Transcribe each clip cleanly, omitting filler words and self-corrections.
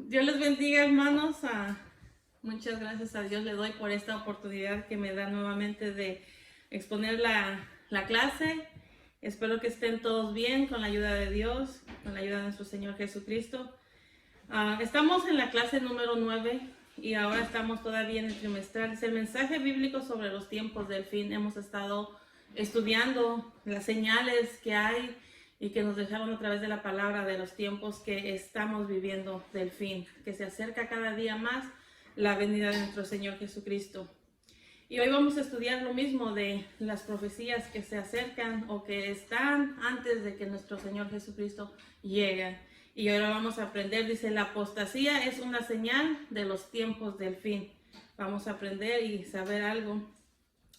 Dios les bendiga, hermanos. Muchas gracias a Dios le doy por esta oportunidad que me da nuevamente de exponer la clase. Espero que estén todos bien con la ayuda de Dios, con la ayuda de nuestro Señor Jesucristo. Estamos en la clase número 9 y ahora estamos todavía en el trimestral. Es el mensaje bíblico sobre los tiempos del fin. Hemos estado estudiando las señales que hay y que nos dejaron a través de la palabra de los tiempos que estamos viviendo del fin, que se acerca cada día más la venida de nuestro Señor Jesucristo. Y hoy vamos a estudiar lo mismo de las profecías que se acercan o que están antes de que nuestro Señor Jesucristo llegue. Y ahora vamos a aprender, dice, la apostasía es una señal de los tiempos del fin. Vamos a aprender y saber algo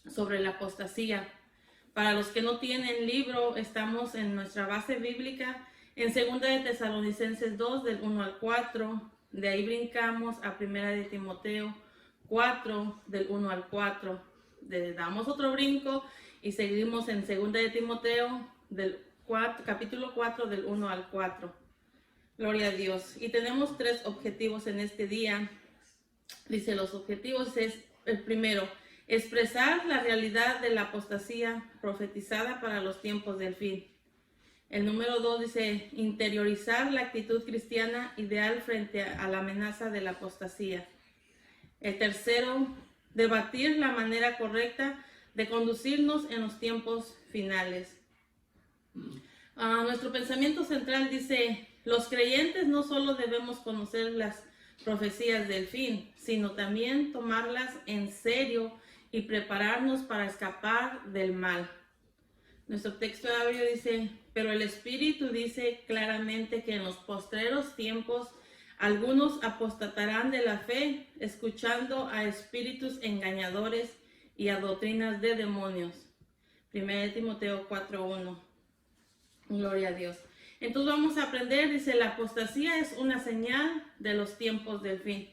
sobre la apostasía. Para los que no tienen libro, estamos en nuestra base bíblica en 2 de Tesalonicenses 2, del 1 al 4. De ahí brincamos a 1 de Timoteo 4, del 1 al 4. Damos otro brinco y seguimos en 2 de Timoteo, capítulo 4, del 1 al 4. Gloria a Dios. Y tenemos 3 objetivos en este día. Dice, los objetivos es el primero: expresar la realidad de la apostasía profetizada para los tiempos del fin. El número 2 dice, interiorizar la actitud cristiana ideal frente a la amenaza de la apostasía. El tercero, debatir la manera correcta de conducirnos en los tiempos finales. Nuestro pensamiento central dice, los creyentes no solo debemos conocer las profecías del fin, sino también tomarlas en serio y prepararnos para escapar del mal. Nuestro texto de audio dice, pero el Espíritu dice claramente que en los postreros tiempos algunos apostatarán de la fe, escuchando a espíritus engañadores y a doctrinas de demonios. 1 Timoteo 4:1. Gloria a Dios. Entonces vamos a aprender, dice, la apostasía es una señal de los tiempos del fin.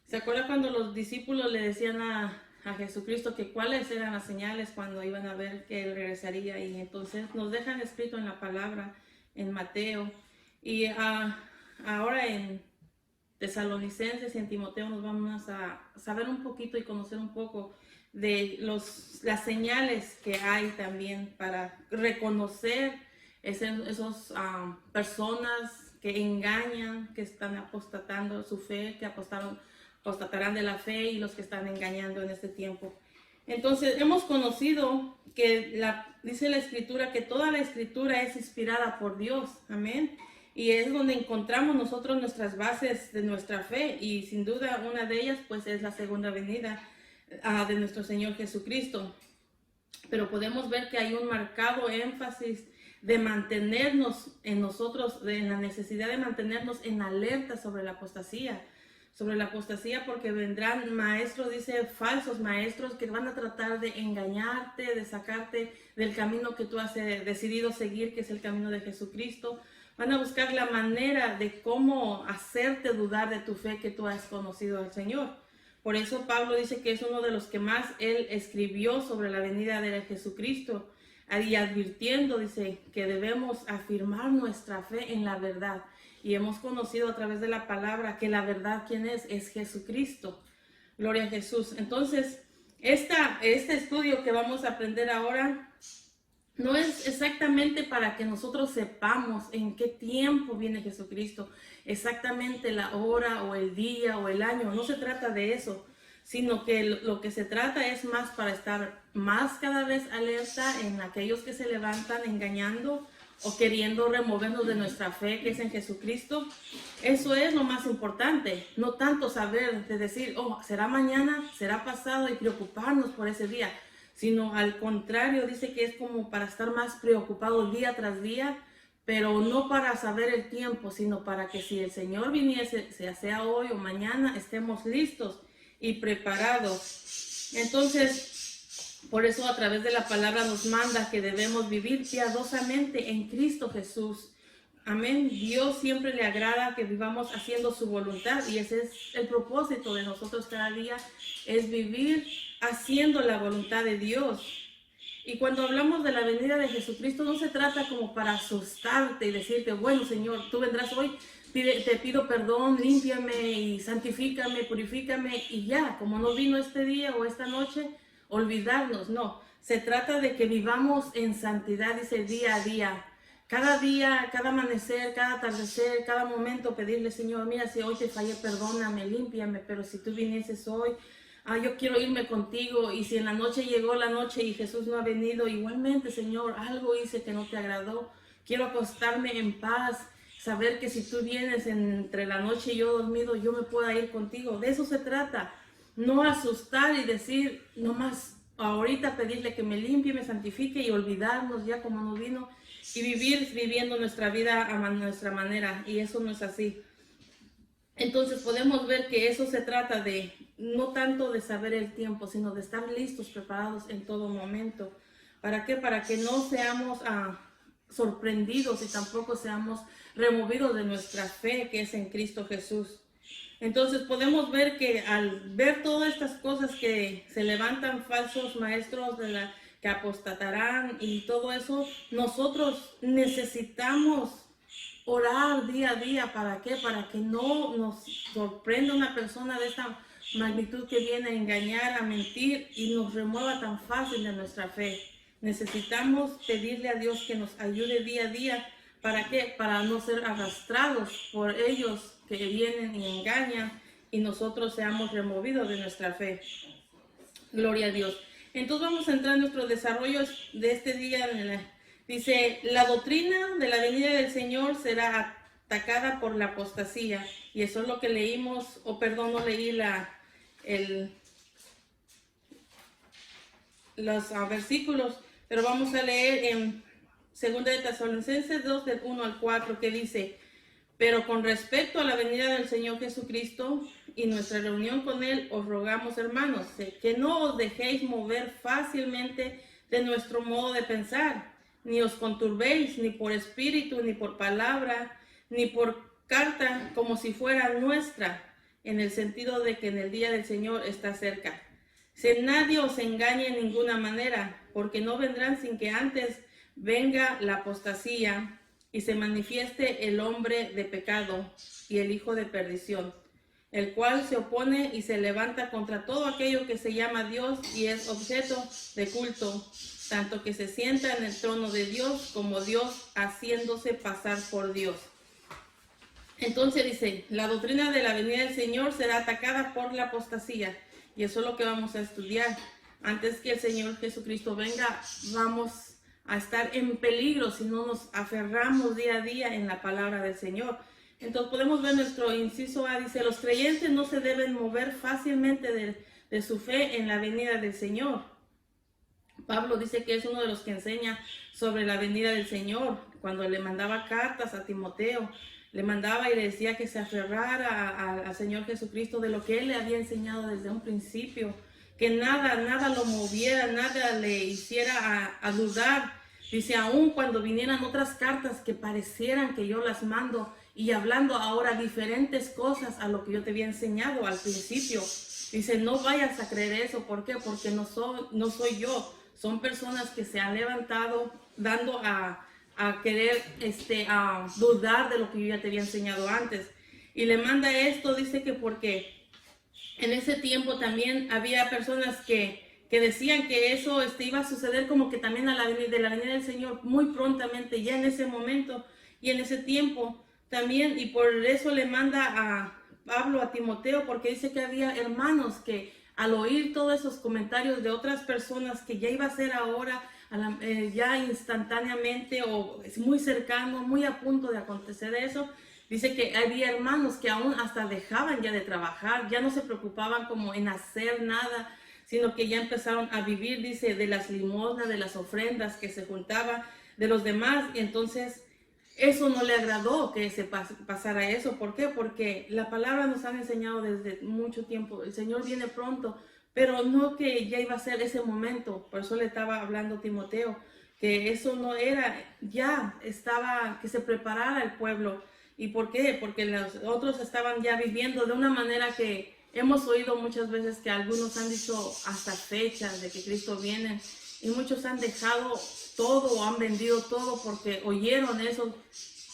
¿Se acuerda cuando los discípulos le decían a Jesucristo que cuáles eran las señales cuando iban a ver que Él regresaría? Y entonces nos dejan escrito en la palabra, en Mateo. Y ahora en Tesalonicenses y en Timoteo nos vamos a saber un poquito y conocer un poco de las señales que hay también para reconocer esas personas que engañan, que están apostatando su fe, que apostatarán de la fe, y los que están engañando en este tiempo. Entonces hemos conocido que dice la Escritura que toda la Escritura es inspirada por Dios, amén, y es donde encontramos nosotros nuestras bases de nuestra fe, y sin duda una de ellas pues es la segunda venida de nuestro Señor Jesucristo. Pero podemos ver que hay un marcado énfasis de mantenernos en nosotros, en la necesidad de mantenernos en alerta sobre la apostasía, porque vendrán maestros, dice, falsos maestros que van a tratar de engañarte, de sacarte del camino que tú has decidido seguir, que es el camino de Jesucristo. Van a buscar la manera de cómo hacerte dudar de tu fe que tú has conocido al Señor. Por eso Pablo dice que es uno de los que más él escribió sobre la venida de Jesucristo, y advirtiendo, dice, que debemos afirmar nuestra fe en la verdad. Y hemos conocido a través de la palabra que la verdad, ¿quién es? Es Jesucristo. Gloria a Jesús. Entonces, este estudio que vamos a aprender ahora no es exactamente para que nosotros sepamos en qué tiempo viene Jesucristo, exactamente la hora o el día o el año. No se trata de eso, sino que lo que se trata es más para estar más cada vez alerta en aquellos que se levantan engañando o queriendo removernos de nuestra fe que es en Jesucristo. Eso es lo más importante, no tanto saber de decir, oh, será mañana, será pasado, y preocuparnos por ese día, sino al contrario, dice que es como para estar más preocupados día tras día, pero no para saber el tiempo, sino para que si el Señor viniese, sea hoy o mañana, estemos listos y preparados. Entonces, por eso a través de la palabra nos manda que debemos vivir piadosamente en Cristo Jesús. Amén. Dios siempre le agrada que vivamos haciendo su voluntad, y ese es el propósito de nosotros cada día, es vivir haciendo la voluntad de Dios. Y cuando hablamos de la venida de Jesucristo, no se trata como para asustarte y decirte, bueno, Señor, tú vendrás hoy, te pido perdón, límpiame y santifícame, purifícame y ya, como no vino este día o esta noche, olvidarnos, no. Se trata de que vivamos en santidad, dice, día a día, cada amanecer, cada atardecer, cada momento, pedirle, Señor, mira, si hoy te fallé, perdóname, límpiame, pero si tú vinieses hoy, yo quiero irme contigo, y si en la noche llegó la noche y Jesús no ha venido, igualmente, Señor, algo hice que no te agradó, quiero acostarme en paz, saber que si tú vienes entre la noche y yo dormido, yo me pueda ir contigo. De eso se trata, no asustar y decir, nomás ahorita pedirle que me limpie, me santifique y olvidarnos ya como nos vino y vivir viviendo nuestra vida a nuestra manera, y eso no es así. Entonces podemos ver que eso se trata de, no tanto de saber el tiempo, sino de estar listos, preparados en todo momento. ¿Para qué? Para que no seamos sorprendidos y tampoco seamos removidos de nuestra fe que es en Cristo Jesús. Entonces podemos ver que al ver todas estas cosas que se levantan falsos maestros que apostatarán y todo eso, nosotros necesitamos orar día a día. ¿Para qué? Para que no nos sorprenda una persona de esta magnitud que viene a engañar, a mentir y nos remueva tan fácil de nuestra fe. Necesitamos pedirle a Dios que nos ayude día a día. ¿Para qué? Para no ser arrastrados por ellos que vienen y engañan y nosotros seamos removidos de nuestra fe. Gloria a Dios. Entonces vamos a entrar en nuestro desarrollo de este día. Dice, la doctrina de la venida del Señor será atacada por la apostasía. Y eso es lo que leímos, no leí los versículos, pero vamos a leer en 2 de Tesalonicenses 2, del 1 al 4, que dice, pero con respecto a la venida del Señor Jesucristo y nuestra reunión con Él, os rogamos, hermanos, que no os dejéis mover fácilmente de nuestro modo de pensar, ni os conturbéis, ni por espíritu, ni por palabra, ni por carta, como si fuera nuestra, en el sentido de que en el día del Señor está cerca. Si nadie os engañe en ninguna manera, porque no vendrán sin que antes venga la apostasía y se manifieste el hombre de pecado y el hijo de perdición, el cual se opone y se levanta contra todo aquello que se llama Dios y es objeto de culto, tanto que se sienta en el trono de Dios como Dios, haciéndose pasar por Dios. Entonces dice, la doctrina de la venida del Señor será atacada por la apostasía, y eso es lo que vamos a estudiar. Antes que el Señor Jesucristo venga, vamos a estar en peligro si no nos aferramos día a día en la palabra del Señor. Entonces podemos ver nuestro inciso A, dice, los creyentes no se deben mover fácilmente de su fe en la venida del Señor. Pablo dice que es uno de los que enseña sobre la venida del Señor. Cuando le mandaba cartas a Timoteo, le mandaba y le decía que se aferrara al Señor Jesucristo de lo que Él le había enseñado desde un principio, que nada lo moviera, nada le hiciera a dudar. Dice, aun cuando vinieran otras cartas que parecieran que yo las mando y hablando ahora diferentes cosas a lo que yo te había enseñado al principio. Dice, no vayas a creer eso. ¿Por qué? Porque no soy yo. Son personas que se han levantado dando a querer a dudar de lo que yo ya te había enseñado antes. Y le manda esto, dice que porque en ese tiempo también había personas que decían que eso iba a suceder como que también a la venida del Señor muy prontamente, ya en ese momento y en ese tiempo también. Y por eso le manda a Pablo a Timoteo, porque dice que había hermanos que al oír todos esos comentarios de otras personas que ya iba a ser ahora, ya instantáneamente o es muy cercano, muy a punto de acontecer eso, dice que había hermanos que aún hasta dejaban ya de trabajar, ya no se preocupaban como en hacer nada, sino que ya empezaron a vivir, dice, de las limosnas, de las ofrendas que se juntaban de los demás. Y entonces eso no le agradó que se pasara eso. ¿Por qué? Porque la palabra nos han enseñado desde mucho tiempo. El Señor viene pronto, pero no que ya iba a ser ese momento. Por eso le estaba hablando Timoteo, que eso no era, ya estaba, que se preparara el pueblo. ¿Y por qué? Porque los otros estaban ya viviendo de una manera que hemos oído muchas veces que algunos han dicho hasta fechas de que Cristo viene, y muchos han dejado todo o han vendido todo porque oyeron eso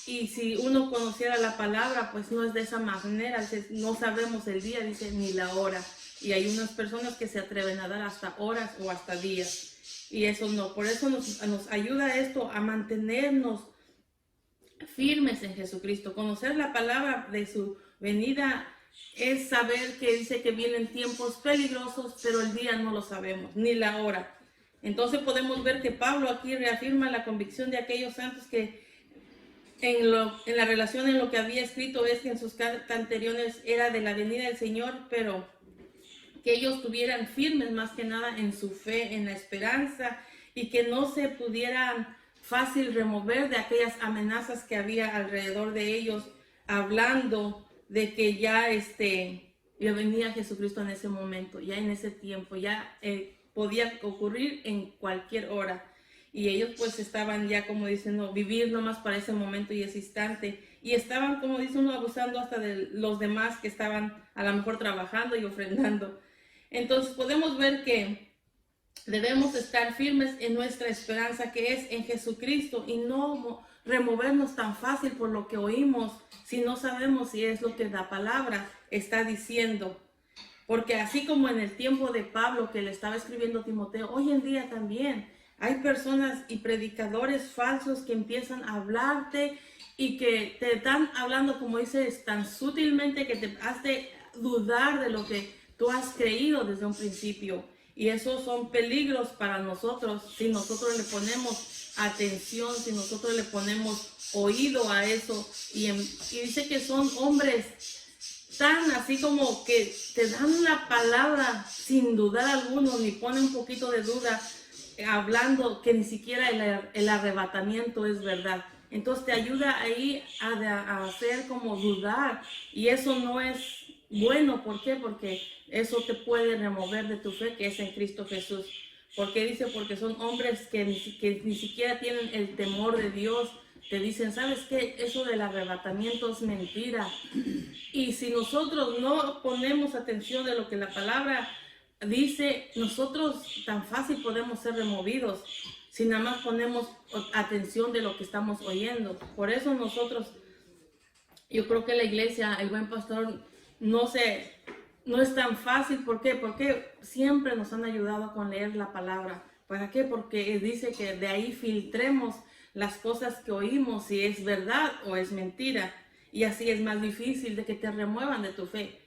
Y si uno conociera la palabra, pues no es de esa manera. Dice, no sabemos el día, dice, ni la hora. Y hay unas personas que se atreven a dar hasta horas o hasta días. Y eso no. Por eso nos ayuda esto a mantenernos firmes en Jesucristo. Conocer la palabra de su venida es saber que dice que vienen tiempos peligrosos, pero el día no lo sabemos, ni la hora. Entonces podemos ver que Pablo aquí reafirma la convicción de aquellos santos que en la relación en lo que había escrito es que en sus cartas anteriores era de la venida del Señor, pero que ellos estuvieran firmes más que nada en su fe, en la esperanza, y que no se pudieran fácil remover de aquellas amenazas que había alrededor de ellos, hablando de que ya venía Jesucristo en ese momento, ya en ese tiempo, ya podía ocurrir en cualquier hora. Y ellos pues estaban ya, como dicen, no, vivir nomás para ese momento y ese instante. Y estaban, como dice uno, abusando hasta de los demás que estaban a lo mejor trabajando y ofrendando. Entonces podemos ver que debemos estar firmes en nuestra esperanza, que es en Jesucristo, y no removernos tan fácil por lo que oímos si no sabemos si es lo que la palabra está diciendo. Porque así como en el tiempo de Pablo, que le estaba escribiendo a Timoteo, hoy en día también hay personas y predicadores falsos que empiezan a hablarte y que te están hablando, como dices, tan sutilmente que te hace dudar de lo que tú has creído desde un principio. Y esos son peligros para nosotros si nosotros le ponemos atención, si nosotros le ponemos oído a eso. Y dice que son hombres tan así como que te dan la palabra sin dudar alguno, ni pone un poquito de duda, hablando que ni siquiera el arrebatamiento es verdad. Entonces te ayuda ahí a hacer como dudar, y eso no es bueno. ¿Por qué? Porque eso te puede remover de tu fe, que es en Cristo Jesús. Porque dice, porque son hombres que ni siquiera tienen el temor de Dios. Te dicen, ¿sabes qué? Eso del arrebatamiento es mentira. Y si nosotros no ponemos atención de lo que la palabra dice, nosotros tan fácil podemos ser removidos si nada más ponemos atención de lo que estamos oyendo. Por eso nosotros, yo creo que la iglesia, el buen pastor, no es tan fácil. ¿Por qué? Porque siempre nos han ayudado con leer la palabra. ¿Para qué? Porque dice que de ahí filtremos las cosas que oímos, si es verdad o es mentira. Y así es más difícil de que te remuevan de tu fe.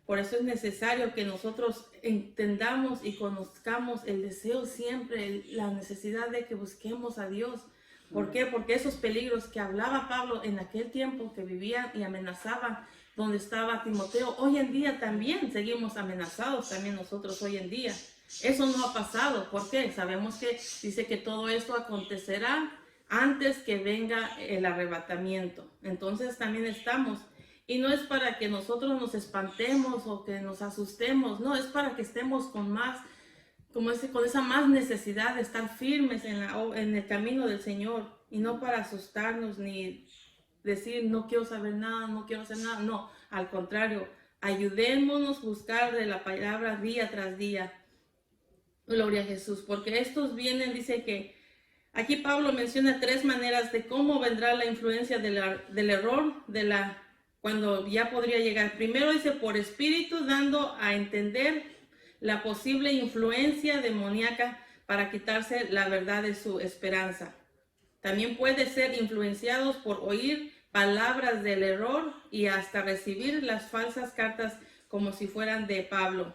Por eso es necesario que nosotros entendamos y conozcamos el deseo siempre, la necesidad de que busquemos a Dios. ¿Por qué? Porque esos peligros que hablaba Pablo en aquel tiempo, que vivían y amenazaban donde estaba Timoteo, hoy en día también seguimos amenazados, también nosotros hoy en día. Eso no ha pasado. ¿Por qué? Sabemos que dice que todo esto acontecerá antes que venga el arrebatamiento. Entonces también estamos. Y no es para que nosotros nos espantemos o que nos asustemos, no, es para que estemos con más, con esa más necesidad de estar firmes en el camino del Señor, y no para asustarnos ni decir no quiero saber nada, no quiero hacer nada. No, al contrario, ayudémonos a buscar de la palabra día tras día. Gloria a Jesús, porque estos vienen, dice que aquí Pablo menciona 3 maneras de cómo vendrá la influencia del error, cuando ya podría llegar. Primero dice por espíritu, dando a entender la posible influencia demoníaca para quitarse la verdad de su esperanza. También puede ser influenciados por oír palabras del error y hasta recibir las falsas cartas como si fueran de Pablo,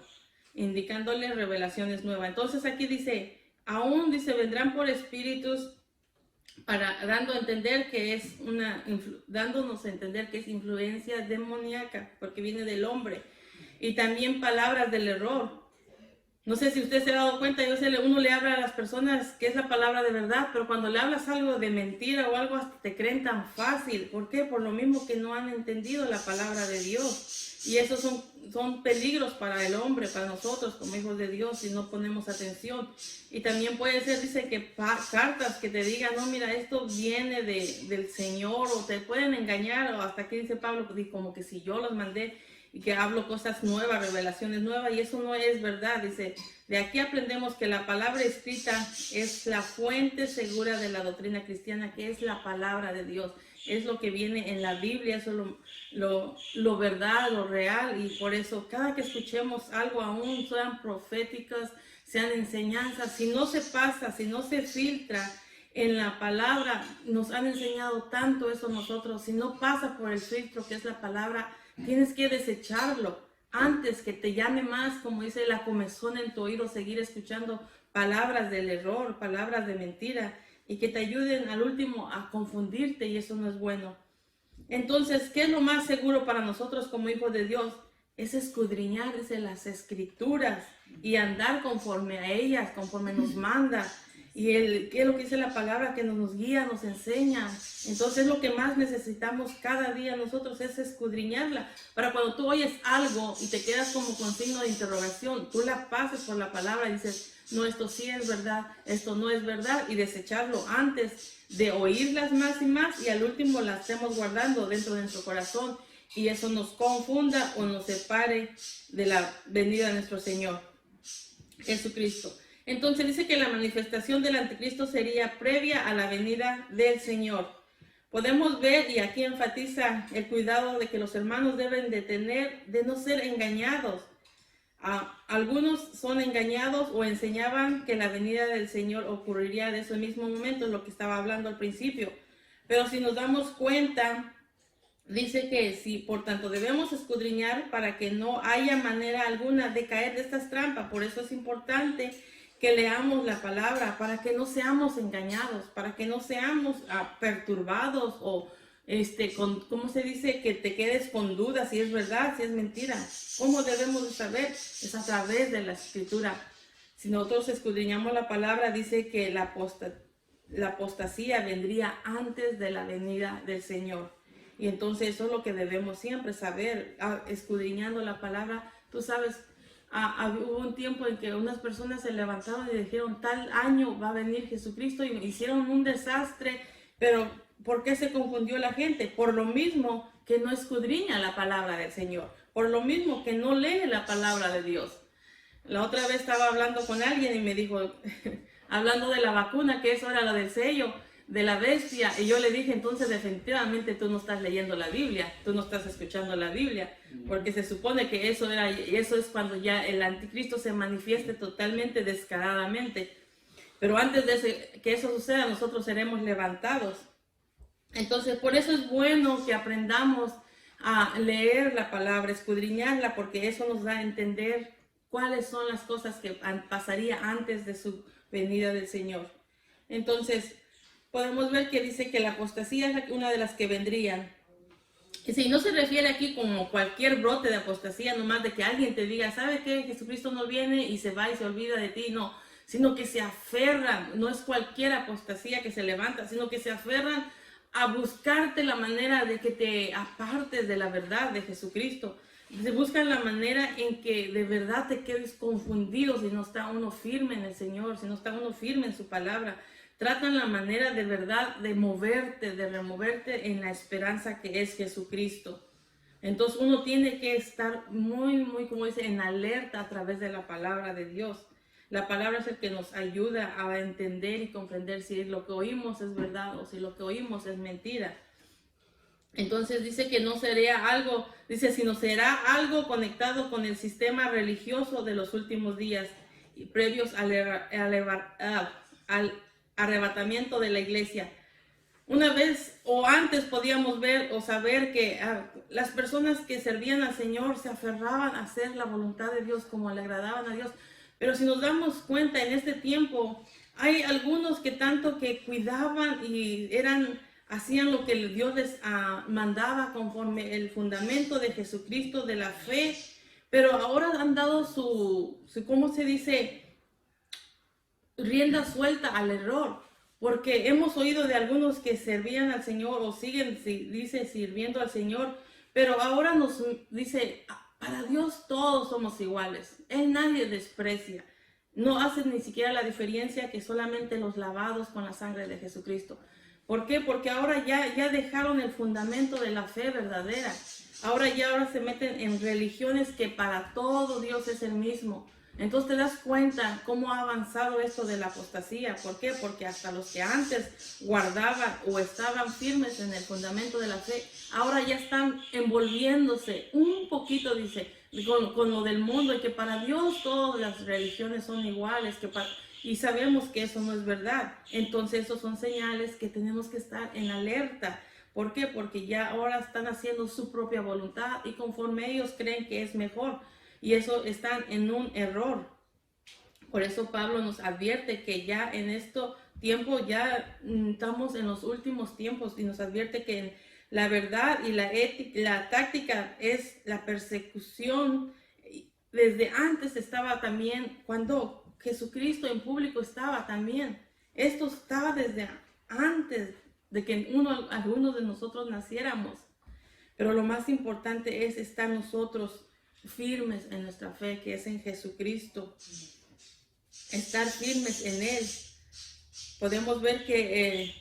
indicándole revelaciones nuevas. Entonces aquí dice, aún dice, vendrán por espíritus dándonos a entender que es influencia demoníaca, porque viene del hombre. Y también palabras del error. No sé si usted se ha dado cuenta, uno le habla a las personas que es la palabra de verdad, pero cuando le hablas algo de mentira o algo, hasta te creen tan fácil. ¿Por qué? Por lo mismo que no han entendido la palabra de Dios. Y esos son peligros para el hombre, para nosotros como hijos de Dios, si no ponemos atención. Y también puede ser, dice, que cartas que te digan, no, mira, esto viene del Señor, o te pueden engañar, o hasta aquí dice Pablo, como que si yo los mandé. y que hablo cosas nuevas, revelaciones nuevas, y eso no es verdad. Dice, de aquí aprendemos que la palabra escrita es la fuente segura de la doctrina cristiana, que es la palabra de Dios. Es lo que viene en la Biblia, eso es lo verdad, lo real, y por eso cada que escuchemos algo, aún sean proféticas, sean enseñanzas, si no se pasa, si no se filtra en la palabra, nos han enseñado tanto eso nosotros, si no pasa por el filtro que es la palabra, tienes que desecharlo antes que te llame más, como dice, la comezón en tu oído, seguir escuchando palabras del error, palabras de mentira, y que te ayuden al último a confundirte, y eso no es bueno. Entonces, ¿qué es lo más seguro para nosotros como hijos de Dios? Es escudriñar desde las escrituras y andar conforme a ellas, conforme nos manda. Y ¿qué es lo que dice la palabra? Que nos guía, nos enseña. Entonces lo que más necesitamos cada día nosotros es escudriñarla. Para cuando tú oyes algo y te quedas como con signo de interrogación, tú la pases por la palabra y dices, no, esto sí es verdad, esto no es verdad, y desecharlo antes de oírlas más y más, y al último las estemos guardando dentro de nuestro corazón, y eso nos confunda o nos separe de la venida de nuestro Señor Jesucristo. Entonces dice que la manifestación del anticristo sería previa a la venida del Señor. Podemos ver, y aquí enfatiza el cuidado de que los hermanos deben de tener, de no ser engañados. Algunos son engañados o enseñaban que la venida del Señor ocurriría en ese mismo momento, lo que estaba hablando al principio. Pero si nos damos cuenta, dice que sí, por tanto debemos escudriñar para que no haya manera alguna de caer de estas trampas. Por eso es importante que leamos la palabra, para que no seamos engañados, para que no seamos perturbados o ¿cómo se dice? Que te quedes con dudas si es verdad, si es mentira. ¿Cómo debemos de saber? Es a través de la escritura. Si nosotros escudriñamos la palabra, dice que la apostasía vendría antes de la venida del Señor. Y entonces eso es lo que debemos siempre saber, escudriñando la palabra. Tú sabes, hubo un tiempo en que unas personas se levantaron y dijeron, tal año va a venir Jesucristo, y hicieron un desastre, pero ¿por qué se confundió la gente? Por lo mismo que no escudriña la palabra del Señor, por lo mismo que no lee la palabra de Dios. La otra vez estaba hablando con alguien y me dijo, hablando de la vacuna, que eso era lo del sello de la bestia, y yo le dije, entonces definitivamente tú no estás leyendo la Biblia, tú no estás escuchando la Biblia, porque se supone que eso es cuando ya el anticristo se manifieste totalmente descaradamente. Pero antes de que eso suceda, nosotros seremos levantados. Entonces, por eso es bueno que aprendamos a leer la palabra, escudriñarla, porque eso nos da a entender cuáles son las cosas que pasaría antes de su venida del Señor. Entonces, podemos ver que dice que la apostasía es una de las que vendrían. Y si no se refiere aquí como cualquier brote de apostasía, nomás de que alguien te diga, ¿sabe qué? Jesucristo no viene y se va y se olvida de ti, no, sino que se aferran, no es cualquier apostasía que se levanta, sino que se aferran a buscarte la manera de que te apartes de la verdad de Jesucristo. Se buscan la manera en que de verdad te quedes confundido si no está uno firme en el Señor, si no está uno firme en su palabra. Tratan la manera de verdad de moverte, de removerte en la esperanza que es Jesucristo. Entonces uno tiene que estar muy, como dice, en alerta a través de la palabra de Dios. La palabra es el que nos ayuda a entender y comprender si lo que oímos es verdad o si lo que oímos es mentira. Entonces dice que no sería algo, dice, sino será algo conectado con el sistema religioso de los últimos días y previos al arrebatamiento de la iglesia. Una vez o antes podíamos ver o saber que las personas que servían al Señor se aferraban a hacer la voluntad de Dios como le agradaban a Dios. Pero si nos damos cuenta, en este tiempo hay algunos que tanto que cuidaban y hacían lo que Dios les mandaba conforme el fundamento de Jesucristo, de la fe, pero ahora han dado ¿cómo se dice? Rienda suelta al error, porque hemos oído de algunos que servían al Señor o siguen, dice, sirviendo al Señor, pero ahora nos dice, para Dios todos somos iguales, Él nadie desprecia, no hace ni siquiera la diferencia que solamente los lavados con la sangre de Jesucristo. ¿Por qué? Porque ahora ya dejaron el fundamento de la fe verdadera. Ahora se meten en religiones que para todo Dios es el mismo. Entonces te das cuenta cómo ha avanzado esto de la apostasía. ¿Por qué? Porque hasta los que antes guardaban o estaban firmes en el fundamento de la fe, ahora ya están envolviéndose un poquito, dice, con lo del mundo, y que para Dios todas las religiones son iguales, y sabemos que eso no es verdad. Entonces esos son señales que tenemos que estar en alerta. ¿Por qué? Porque ya ahora están haciendo su propia voluntad y conforme ellos creen que es mejor. Y eso están en un error. Por eso Pablo nos advierte que ya en este tiempo ya estamos en los últimos tiempos y nos advierte que la verdad y la táctica es la persecución. Desde antes estaba también, cuando Jesucristo en público estaba también. Esto estaba desde antes de que algunos de nosotros naciéramos. Pero lo más importante es estar nosotros firmes en nuestra fe, que es en Jesucristo. Estar firmes en Él. Podemos ver que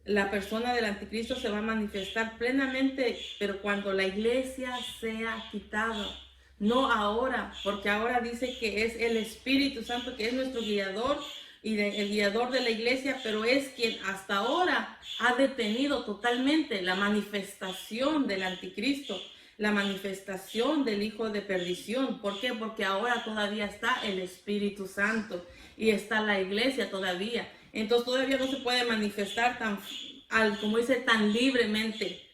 la persona del anticristo se va a manifestar plenamente, pero cuando la iglesia sea quitada. No ahora, porque ahora dice que es el Espíritu Santo, que es nuestro guiador y el guiador de la iglesia, pero es quien hasta ahora ha detenido totalmente la manifestación del anticristo, la manifestación del hijo de perdición. ¿Por qué? Porque ahora todavía está el Espíritu Santo y está la iglesia todavía. Entonces todavía no se puede manifestar como dice, tan libremente.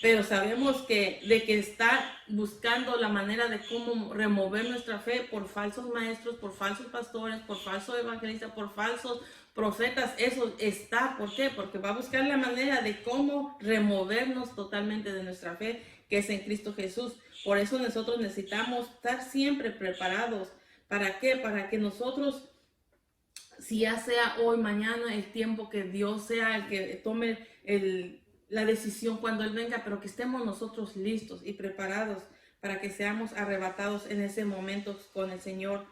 Pero sabemos que está buscando la manera de cómo remover nuestra fe por falsos maestros, por falsos pastores, por falsos evangelistas, por falsos profetas. Eso está. ¿Por qué? Porque va a buscar la manera de cómo removernos totalmente de nuestra fe, que es en Cristo Jesús. Por eso nosotros necesitamos estar siempre preparados. ¿Para qué? Para que nosotros, si ya sea hoy, mañana, el tiempo que Dios sea el que tome la decisión cuando Él venga, pero que estemos nosotros listos y preparados para que seamos arrebatados en ese momento con el Señor.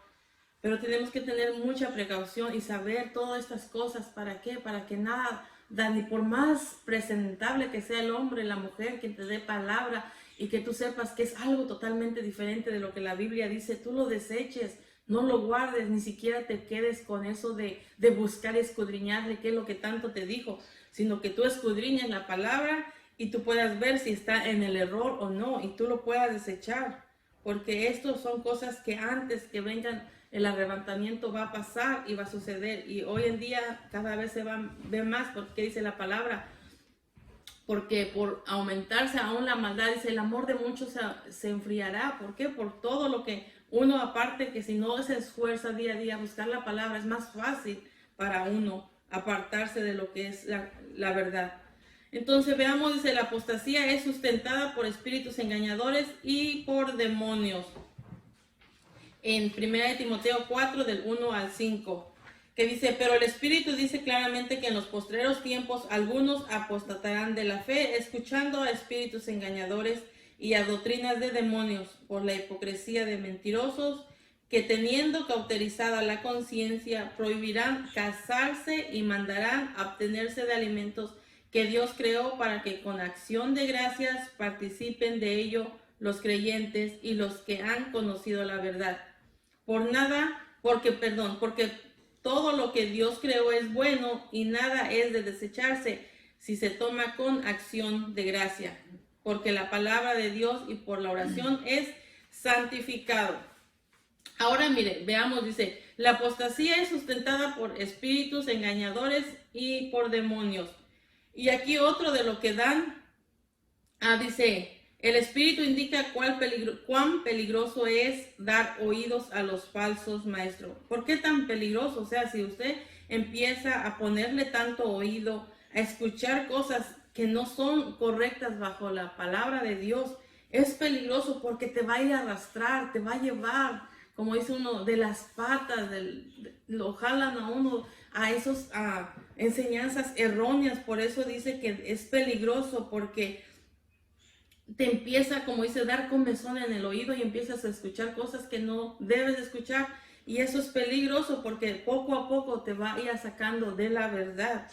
Pero tenemos que tener mucha precaución y saber todas estas cosas. ¿Para qué? Para que nada, ni por más presentable que sea el hombre, la mujer, que te dé palabra y que tú sepas que es algo totalmente diferente de lo que la Biblia dice, tú lo deseches. No lo guardes, ni siquiera te quedes con eso de buscar escudriñar de qué es lo que tanto te dijo, sino que tú escudriñes la palabra y tú puedas ver si está en el error o no, y tú lo puedas desechar, porque estos son cosas que antes que vengan el arrebatamiento va a pasar y va a suceder, y hoy en día cada vez se va a ver más, porque dice la palabra, porque por aumentarse aún la maldad, dice, el amor de muchos se enfriará. ¿Por qué? Por todo lo que uno, aparte que si no se esfuerza día a día a buscar la palabra, es más fácil para uno apartarse de lo que es la verdad. Entonces veamos, dice, la apostasía es sustentada por espíritus engañadores y por demonios. En 1 Timoteo 4, del 1 al 5, que dice, pero el Espíritu dice claramente que en los postreros tiempos algunos apostatarán de la fe, escuchando a espíritus engañadores y a doctrinas de demonios, por la hipocresía de mentirosos, que teniendo cauterizada la conciencia, prohibirán casarse y mandarán abstenerse de alimentos que Dios creó, para que con acción de gracias participen de ello los creyentes y los que han conocido la verdad. Porque todo lo que Dios creó es bueno y nada es de desecharse si se toma con acción de gracia, porque la palabra de Dios y por la oración es santificado. Ahora mire, veamos, dice, la apostasía es sustentada por espíritus engañadores y por demonios. Y aquí otro de lo que dan, dice, el espíritu indica cuán peligroso es dar oídos a los falsos maestros. ¿Por qué tan peligroso? O sea, si usted empieza a ponerle tanto oído, a escuchar cosas que no son correctas bajo la palabra de Dios, es peligroso, porque te va a ir a arrastrar, te va a llevar, como dice uno, de las patas, lo jalan a uno a esas enseñanzas erróneas. Por eso dice que es peligroso, porque te empieza, como dice, dar comezón en el oído y empiezas a escuchar cosas que no debes escuchar, y eso es peligroso porque poco a poco te va a ir sacando de la verdad.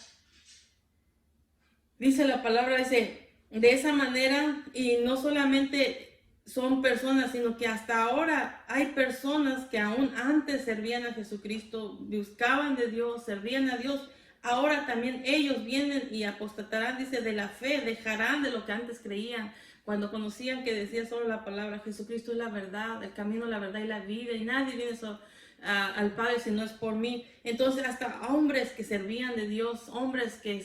Dice la palabra, dice, de esa manera, y no solamente son personas, sino que hasta ahora hay personas que aún antes servían a Jesucristo, buscaban de Dios, servían a Dios. Ahora también ellos vienen y apostatarán, dice, de la fe, dejarán de lo que antes creían. Cuando conocían que decía solo la palabra, Jesucristo es la verdad, el camino, la verdad y la vida, y nadie viene al Padre si no es por mí. Entonces hasta hombres que servían de Dios, hombres que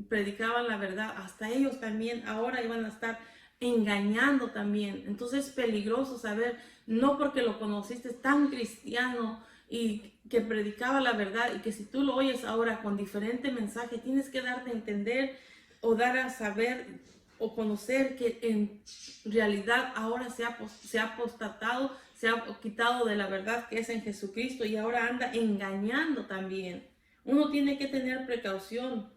predicaban la verdad, hasta ellos también ahora iban a estar engañando también. Entonces es peligroso saber, no porque lo conociste tan cristiano y que predicaba la verdad, y que si tú lo oyes ahora con diferente mensaje, tienes que darte a entender o dar a saber o conocer que en realidad ahora se ha apostatado, se ha quitado de la verdad que es en Jesucristo, y ahora anda engañando también. Uno tiene que tener precaución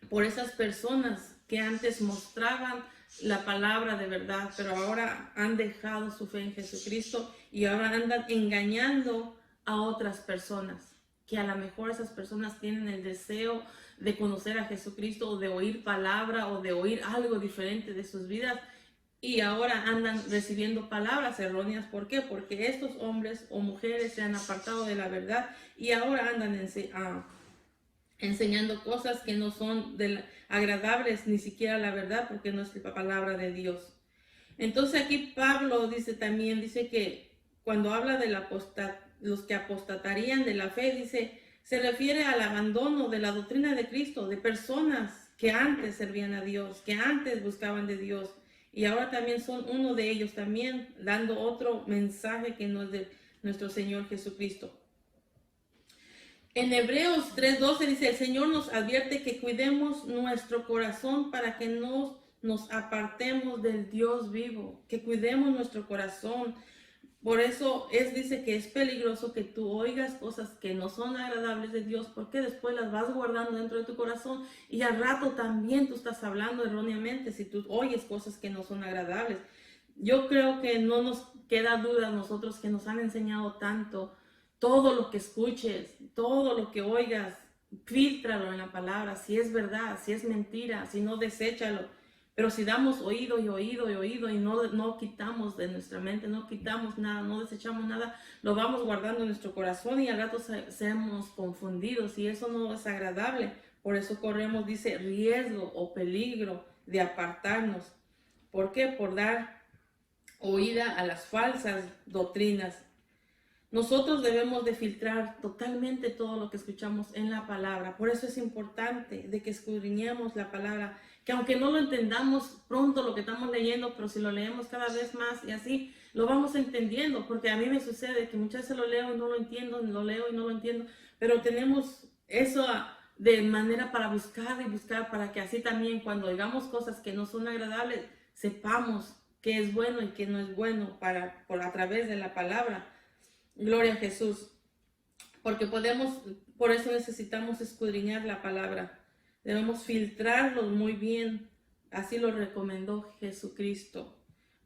por esas personas que antes mostraban la palabra de verdad, pero ahora han dejado su fe en Jesucristo y ahora andan engañando a otras personas, que a lo mejor esas personas tienen el deseo de conocer a Jesucristo o de oír palabra o de oír algo diferente de sus vidas, y ahora andan recibiendo palabras erróneas. ¿Por qué? Porque estos hombres o mujeres se han apartado de la verdad y ahora andan enseñando cosas que no son agradables ni siquiera la verdad, porque no es la palabra de Dios. Entonces aquí Pablo dice también, dice que cuando habla de los que apostatarían de la fe, dice, se refiere al abandono de la doctrina de Cristo, de personas que antes servían a Dios, que antes buscaban de Dios, y ahora también son uno de ellos también, dando otro mensaje que no es de nuestro Señor Jesucristo. En Hebreos 3:12 dice, el Señor nos advierte que cuidemos nuestro corazón para que no nos apartemos del Dios vivo, que cuidemos nuestro corazón. Por eso dice que es peligroso que tú oigas cosas que no son agradables de Dios, porque después las vas guardando dentro de tu corazón y al rato también tú estás hablando erróneamente si tú oyes cosas que no son agradables. Yo creo que no nos queda duda a nosotros que nos han enseñado tanto. Todo lo que escuches, todo lo que oigas, fíltralo en la palabra, si es verdad, si es mentira, si no, deséchalo. Pero si damos oído y oído y oído y no quitamos de nuestra mente, no quitamos nada, no desechamos nada, lo vamos guardando en nuestro corazón y al rato seamos confundidos, y eso no es agradable. Por eso corremos, dice, riesgo o peligro de apartarnos. ¿Por qué? Por dar oída a las falsas doctrinas. Nosotros debemos de filtrar totalmente todo lo que escuchamos en la palabra. Por eso es importante de que escudriñemos la palabra, que aunque no lo entendamos pronto lo que estamos leyendo, pero si lo leemos cada vez más y así, lo vamos entendiendo. Porque a mí me sucede que muchas veces lo leo y no lo entiendo, lo leo y no lo entiendo, pero tenemos eso de manera para buscar y buscar, para que así también cuando oigamos cosas que no son agradables, sepamos qué es bueno y qué no es bueno a través de la palabra. Gloria a Jesús, porque por eso necesitamos escudriñar la palabra, debemos filtrarlos muy bien, así lo recomendó Jesucristo.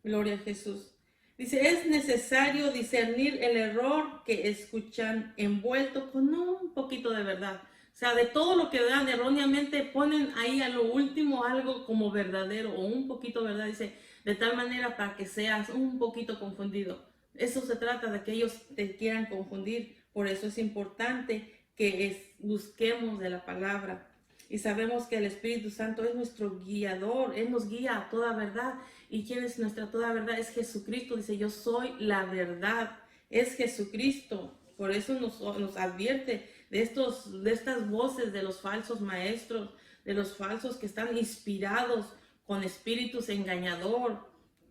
Gloria a Jesús. Dice, es necesario discernir el error que escuchan envuelto con un poquito de verdad. O sea, de todo lo que dan erróneamente, ponen ahí a lo último algo como verdadero o un poquito verdad, dice, de tal manera para que seas un poquito confundido. Eso se trata, de que ellos te quieran confundir. Por eso es importante que busquemos de la palabra. Y sabemos que el Espíritu Santo es nuestro guiador. Él nos guía a toda verdad. ¿Y quién es nuestra toda verdad? Es Jesucristo. Dice, yo soy la verdad. Es Jesucristo. Por eso nos advierte de estas voces de los falsos maestros, de los falsos que están inspirados con espíritus engañadores.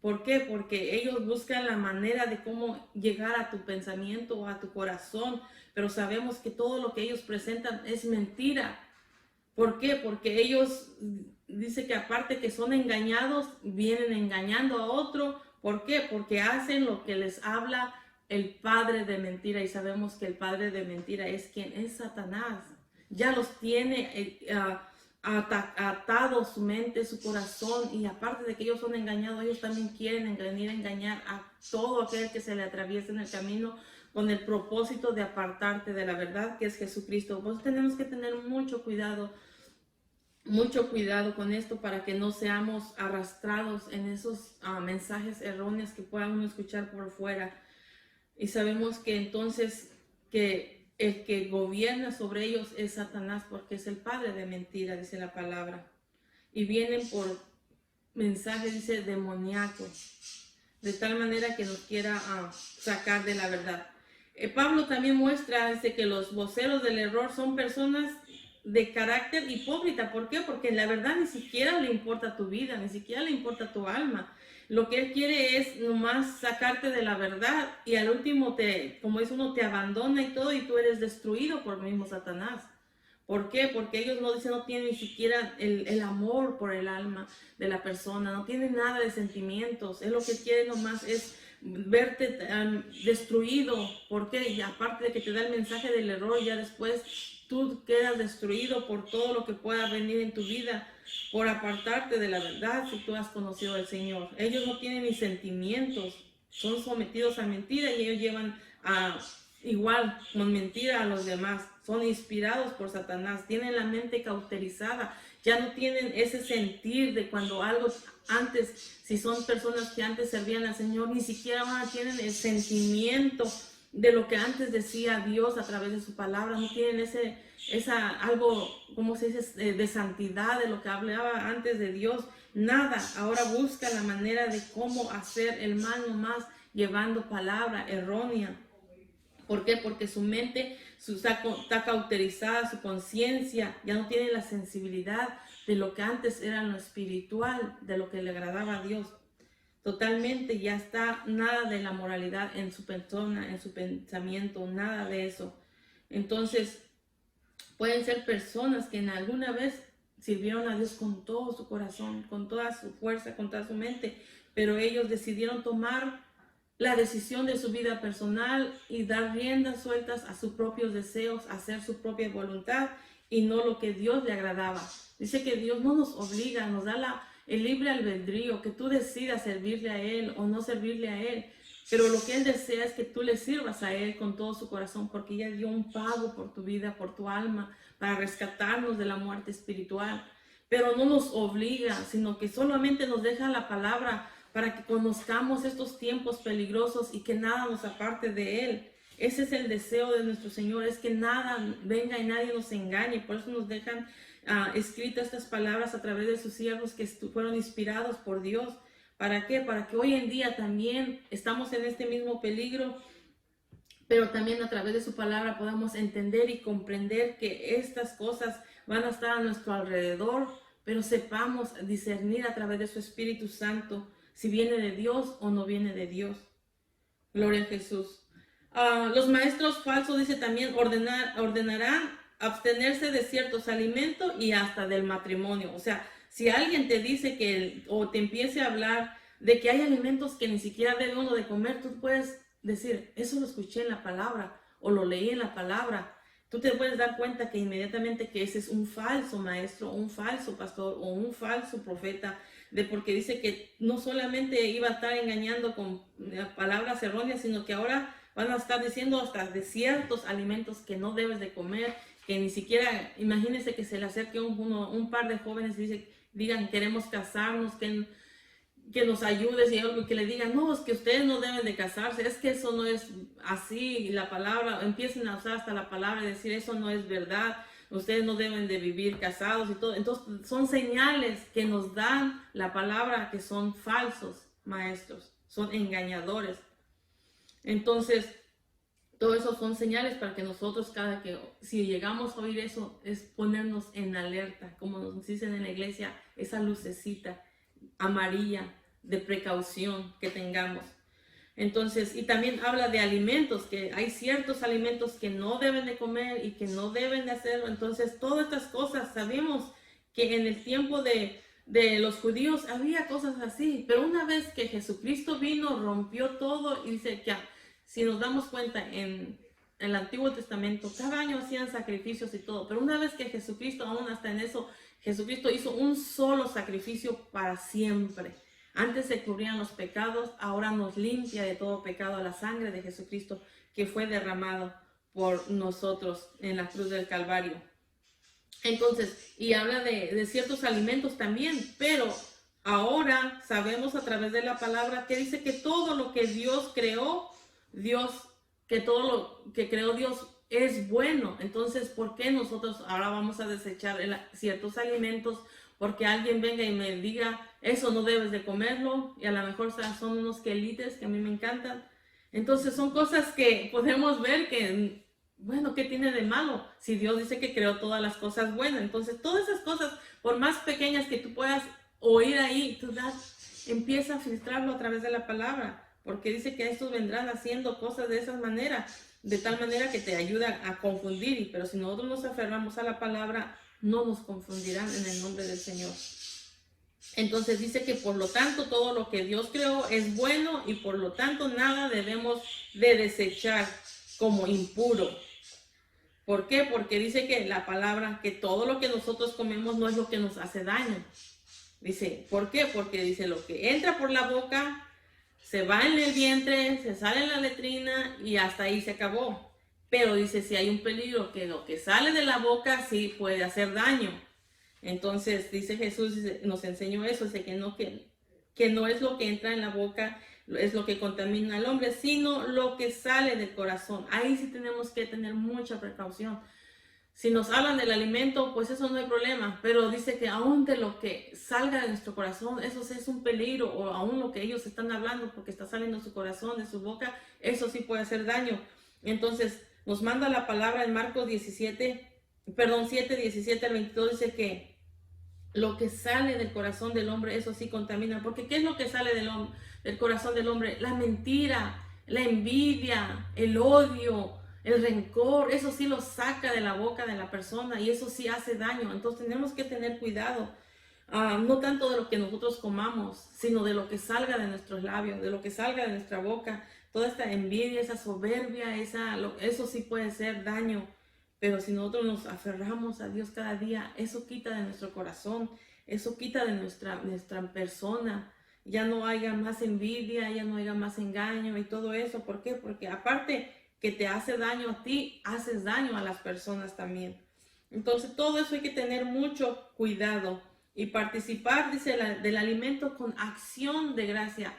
¿Por qué? Porque ellos buscan la manera de cómo llegar a tu pensamiento o a tu corazón, pero sabemos que todo lo que ellos presentan es mentira. ¿Por qué? Porque ellos, dice que aparte que son engañados, vienen engañando a otro. ¿Por qué? Porque hacen lo que les habla el padre de mentira, y sabemos que el padre de mentira es quien es Satanás. Ya los tiene atado su mente, su corazón, y aparte de que ellos son engañados, ellos también quieren venir a engañar a todo aquel que se le atraviesa en el camino con el propósito de apartarte de la verdad que es Jesucristo. Pues tenemos que tener mucho cuidado mucho cuidado con esto para que no seamos arrastrados en esos mensajes erróneos que puedan uno escuchar por fuera. Y sabemos que entonces que el que gobierna sobre ellos es Satanás, porque es el padre de mentira, dice la palabra. Y vienen por mensajes, dice, demoníacos, de tal manera que nos quiera sacar de la verdad. Pablo también muestra, dice, que los voceros del error son personas de carácter hipócrita. ¿Por qué? Porque la verdad ni siquiera le importa tu vida, ni siquiera le importa tu alma. Lo que él quiere es nomás sacarte de la verdad, y al último como dice uno, te abandona y todo, y tú eres destruido por el mismo Satanás. ¿Por qué? Porque ellos no tienen ni siquiera el amor por el alma de la persona, no tienen nada de sentimientos. Es lo que quieren nomás es verte destruido. ¿Por qué? Y aparte de que te da el mensaje del error, ya después tú quedas destruido por todo lo que pueda venir en tu vida, por apartarte de la verdad si tú has conocido al Señor. Ellos no tienen ni sentimientos, son sometidos a mentira, y ellos llevan igual con mentira a los demás. Son inspirados por Satanás, tienen la mente cauterizada, ya no tienen ese sentir de cuando algo antes, si son personas que antes servían al Señor, ni siquiera ahora tienen el sentimiento de lo que antes decía Dios a través de su palabra. No tienen algo, ¿cómo se dice?, de santidad, de lo que hablaba antes de Dios. Nada. Ahora busca la manera de cómo hacer el mal nomás, llevando palabra errónea. ¿Por qué? Porque su mente está cauterizada, su conciencia ya no tiene la sensibilidad de lo que antes era lo espiritual, de lo que le agradaba a Dios. Totalmente ya está nada de la moralidad en su persona, en su pensamiento, nada de eso. Entonces, pueden ser personas que en alguna vez sirvieron a Dios con todo su corazón, con toda su fuerza, con toda su mente, pero ellos decidieron tomar la decisión de su vida personal y dar riendas sueltas a sus propios deseos, hacer su propia voluntad y no lo que Dios le agradaba. Dice que Dios no nos obliga, nos da el libre albedrío, que tú decidas servirle a Él o no servirle a Él, pero lo que Él desea es que tú le sirvas a Él con todo su corazón, porque ya dio un pago por tu vida, por tu alma, para rescatarnos de la muerte espiritual. Pero no nos obliga, sino que solamente nos deja la palabra para que conozcamos estos tiempos peligrosos y que nada nos aparte de Él. Ese es el deseo de nuestro Señor, es que nada venga y nadie nos engañe. Por eso nos dejan escritas estas palabras a través de sus siervos que fueron inspirados por Dios. ¿Para qué? Para que hoy en día también estamos en este mismo peligro, pero también a través de su palabra podamos entender y comprender que estas cosas van a estar a nuestro alrededor, pero sepamos discernir a través de su Espíritu Santo si viene de Dios o no viene de Dios. Gloria a Jesús. Los maestros falsos, dice también, ordenarán abstenerse de ciertos alimentos y hasta del matrimonio. O sea, si alguien te dice o te empiece a hablar de que hay alimentos que ni siquiera debe uno de comer, tú puedes decir, eso lo escuché en la palabra o lo leí en la palabra. Tú te puedes dar cuenta que inmediatamente que ese es un falso maestro, un falso pastor o un falso profeta, porque dice que no solamente iba a estar engañando con palabras erróneas, sino que ahora van a estar diciendo hasta de ciertos alimentos que no debes de comer, que ni siquiera, imagínense que se le acerque un par de jóvenes y digan, queremos casarnos, que nos ayudes, y algo que le digan, no, es que ustedes no deben de casarse, es que eso no es así, y la palabra, empiecen a usar hasta la palabra y decir, eso no es verdad, ustedes no deben de vivir casados y todo. Entonces son señales que nos dan la palabra que son falsos maestros, son engañadores. Entonces, todo eso son señales para que nosotros si llegamos a oír eso, es ponernos en alerta, como nos dicen en la iglesia, esa lucecita amarilla de precaución que tengamos. Entonces, y también habla de alimentos, que hay ciertos alimentos que no deben de comer y que no deben de hacerlo. Entonces, todas estas cosas, sabemos que en el tiempo de los judíos había cosas así, pero una vez que Jesucristo vino, rompió todo, y dice que si nos damos cuenta en el Antiguo Testamento, cada año hacían sacrificios y todo, pero una vez que Jesucristo, aún hasta en eso, Jesucristo hizo un solo sacrificio para siempre. Antes se cubrían los pecados, ahora nos limpia de todo pecado la sangre de Jesucristo que fue derramado por nosotros en la cruz del Calvario. Entonces, y habla de ciertos alimentos también, pero ahora sabemos a través de la palabra que dice que todo lo que Dios creó, que todo lo que creó Dios es bueno. Entonces, ¿por qué nosotros ahora vamos a desechar ciertos alimentos? Porque alguien venga y me diga, eso no debes de comerlo, y a lo mejor son unos quelites que a mí me encantan. Entonces, son cosas que podemos ver que, bueno, ¿qué tiene de malo? Si Dios dice que creó todas las cosas buenas. Entonces, todas esas cosas, por más pequeñas que tú puedas oír ahí, empieza a filtrarlo a través de la palabra, porque dice que estos vendrán haciendo cosas de esa manera, de tal manera que te ayudan a confundir. Pero si nosotros nos aferramos a la palabra, no nos confundirán en el nombre del Señor. Entonces dice que por lo tanto todo lo que Dios creó es bueno, y por lo tanto nada debemos de desechar como impuro. ¿Por qué? Porque dice que la palabra, que todo lo que nosotros comemos no es lo que nos hace daño. Dice, ¿por qué? Porque dice, lo que entra por la boca se va en el vientre, se sale en la letrina y hasta ahí se acabó. Pero dice, si hay un peligro, que lo que sale de la boca sí puede hacer daño. Entonces dice Jesús, nos enseñó eso, dice que no es lo que entra en la boca es lo que contamina al hombre, sino lo que sale del corazón. Ahí sí tenemos que tener mucha precaución. Si nos hablan del alimento, pues eso no hay problema, pero dice que aún de lo que salga de nuestro corazón, eso sí es un peligro, o aún lo que ellos están hablando, porque está saliendo de su corazón, de su boca, eso sí puede hacer daño. Entonces, nos manda la palabra en Marcos 7, 17 al 22, dice que lo que sale del corazón del hombre, eso sí contamina. Porque ¿qué es lo que sale del corazón del hombre? La mentira, la envidia, el odio, el rencor. Eso sí lo saca de la boca de la persona, y eso sí hace daño. Entonces tenemos que tener cuidado, no tanto de lo que nosotros comamos, sino de lo que salga de nuestros labios, de lo que salga de nuestra boca. Toda esta envidia, esa soberbia, eso sí puede ser daño. Pero si nosotros nos aferramos a Dios cada día, eso quita de nuestro corazón, eso quita de nuestra persona. Ya no haya más envidia, ya no haya más engaño y todo eso. ¿Por qué? Porque aparte que te hace daño a ti, haces daño a las personas también. Entonces todo eso hay que tener mucho cuidado y participar, dice, del alimento con acción de gracia.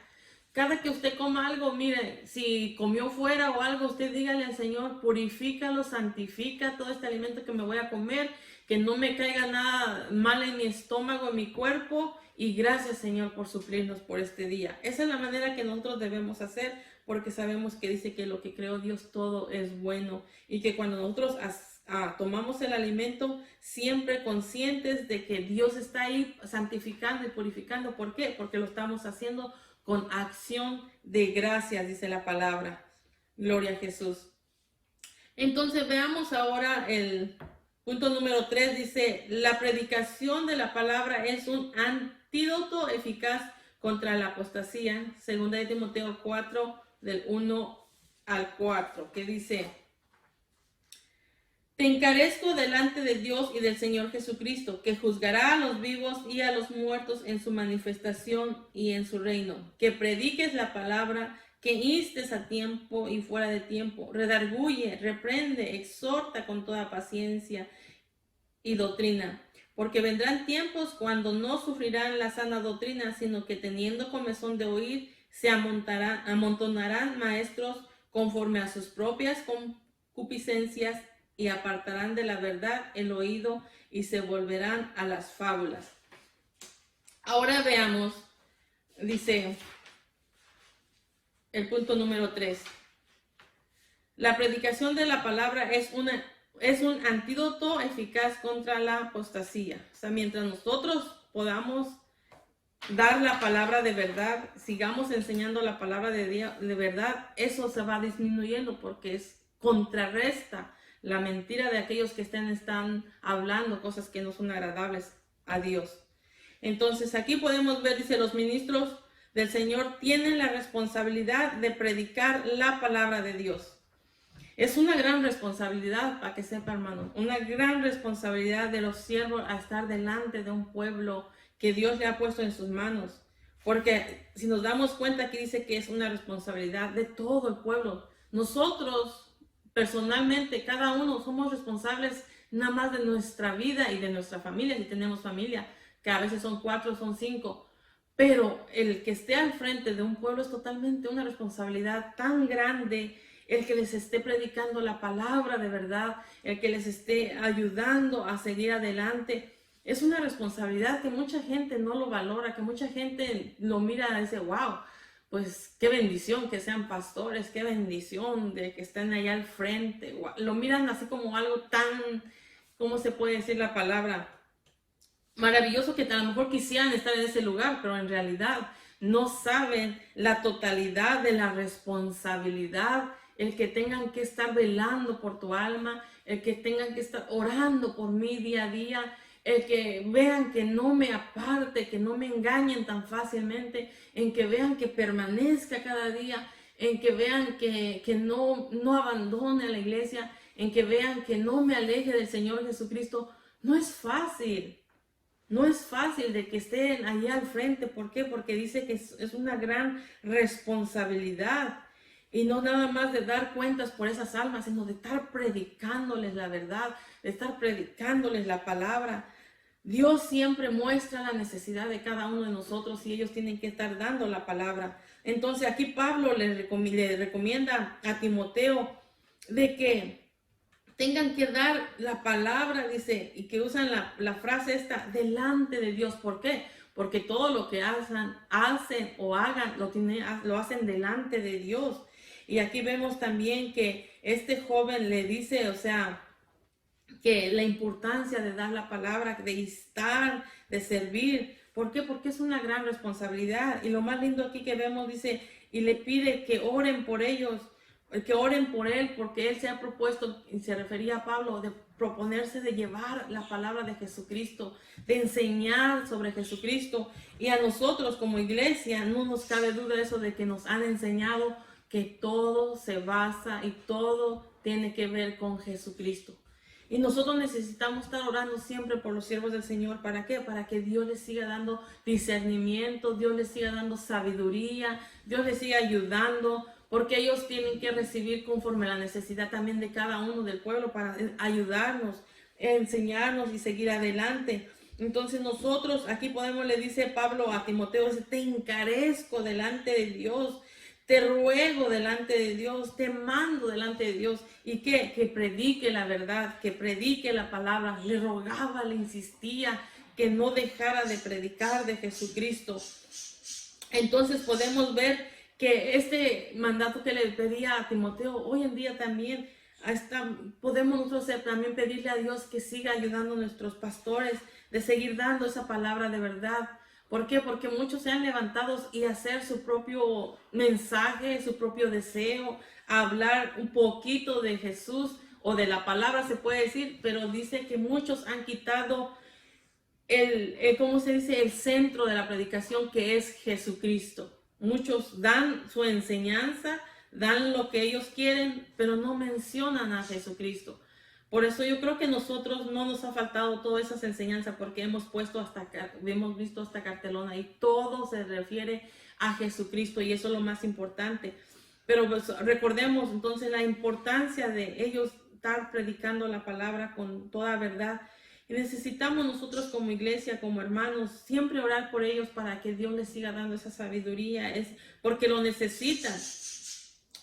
Cada que usted coma algo, mire, si comió fuera o algo, usted dígale al Señor, purifícalo, santifica todo este alimento que me voy a comer, que no me caiga nada mal en mi estómago, en mi cuerpo, y gracias, Señor, por suplirnos por este día. Esa es la manera que nosotros debemos hacer, porque sabemos que dice que lo que creó Dios todo es bueno, y que cuando nosotros tomamos el alimento, siempre conscientes de que Dios está ahí santificando y purificando. ¿Por qué? Porque lo estamos haciendo con acción de gracias, dice la palabra. Gloria a Jesús. Entonces veamos ahora el punto número 3. Dice, la predicación de la palabra es un antídoto eficaz contra la apostasía. Segunda de Timoteo 4, del 1 al 4, que dice, te encarezco delante de Dios y del Señor Jesucristo, que juzgará a los vivos y a los muertos en su manifestación y en su reino. Que prediques la palabra, que instes a tiempo y fuera de tiempo. Redarguye, reprende, exhorta con toda paciencia y doctrina. Porque vendrán tiempos cuando no sufrirán la sana doctrina, sino que teniendo comezón de oír, se amontonarán maestros conforme a sus propias concupiscencias, y apartarán de la verdad el oído y se volverán a las fábulas. Ahora veamos, dice el punto número 3. La predicación de la palabra es un antídoto eficaz contra la apostasía. O sea, mientras nosotros podamos dar la palabra de verdad, sigamos enseñando la palabra de verdad, eso se va disminuyendo, porque contrarresta la mentira de aquellos que están hablando cosas que no son agradables a Dios. Entonces aquí podemos ver, dice, los ministros del Señor tienen la responsabilidad de predicar la palabra de Dios. Es una gran responsabilidad, para que sepa, hermano, una gran responsabilidad de los siervos a estar delante de un pueblo que Dios le ha puesto en sus manos. Porque si nos damos cuenta, aquí dice que es una responsabilidad de todo el pueblo. Nosotros, personalmente, cada uno somos responsables nada más de nuestra vida y de nuestra familia, si tenemos familia, que a veces son 4, son 5. Pero el que esté al frente de un pueblo es totalmente una responsabilidad tan grande. El que les esté predicando la palabra de verdad, el que les esté ayudando a seguir adelante, es una responsabilidad que mucha gente no lo valora, que mucha gente lo mira y dice, wow, pues qué bendición que sean pastores, qué bendición de que estén allá al frente. Wow. Lo miran así como algo tan, ¿cómo se puede decir la palabra? Maravilloso, que a lo mejor quisieran estar en ese lugar, pero en realidad no saben la totalidad de la responsabilidad, el que tengan que estar velando por tu alma, el que tengan que estar orando por mí día a día, el que vean que no me aparte, que no me engañen tan fácilmente, en que vean que permanezca cada día, en que vean que no abandone la iglesia, en que vean que no me aleje del Señor Jesucristo. No es fácil. No es fácil de que estén allá al frente. ¿Por qué? Porque dice que es una gran responsabilidad. Y no nada más de dar cuentas por esas almas, sino de estar predicándoles la verdad, de estar predicándoles la palabra. Dios siempre muestra la necesidad de cada uno de nosotros y ellos tienen que estar dando la palabra. Entonces aquí Pablo le recomienda a Timoteo de que tengan que dar la palabra, dice, y que usan la frase esta, delante de Dios. ¿Por qué? Porque todo lo que hacen o hagan, lo hacen delante de Dios. Y aquí vemos también que este joven le dice, o sea, que la importancia de dar la palabra, de estar, de servir. ¿Por qué? Porque es una gran responsabilidad. Y lo más lindo aquí que vemos, dice, y le pide que oren por ellos, que oren por él, porque él se ha propuesto, y se refería a Pablo, de proponerse de llevar la palabra de Jesucristo, de enseñar sobre Jesucristo. Y a nosotros como iglesia no nos cabe duda eso de que nos han enseñado que todo se basa y todo tiene que ver con Jesucristo. Y nosotros necesitamos estar orando siempre por los siervos del Señor. ¿Para qué? Para que Dios les siga dando discernimiento, Dios les siga dando sabiduría, Dios les siga ayudando, porque ellos tienen que recibir conforme a la necesidad también de cada uno del pueblo para ayudarnos, enseñarnos y seguir adelante. Entonces nosotros aquí le dice Pablo a Timoteo, te encarezco delante de Dios, te ruego delante de Dios, te mando delante de Dios. ¿Y qué? Que predique la verdad, que predique la palabra. Le rogaba, le insistía que no dejara de predicar de Jesucristo. Entonces podemos ver que este mandato que le pedía a Timoteo, hoy en día también podemos nosotros también pedirle a Dios que siga ayudando a nuestros pastores, de seguir dando esa palabra de verdad. ¿Por qué? Porque muchos se han levantado y hacer su propio mensaje, su propio deseo, hablar un poquito de Jesús o de la palabra se puede decir, pero dice que muchos han quitado ¿cómo se dice? El centro de la predicación, que es Jesucristo. Muchos dan su enseñanza, dan lo que ellos quieren, pero no mencionan a Jesucristo. Por eso yo creo que nosotros no nos ha faltado todas esas enseñanzas, porque hemos visto hasta cartelona y todo se refiere a Jesucristo, y eso es lo más importante. Pero pues, recordemos entonces la importancia de ellos estar predicando la palabra con toda verdad. Y necesitamos nosotros como iglesia, como hermanos, siempre orar por ellos para que Dios les siga dando esa sabiduría, porque lo necesitan.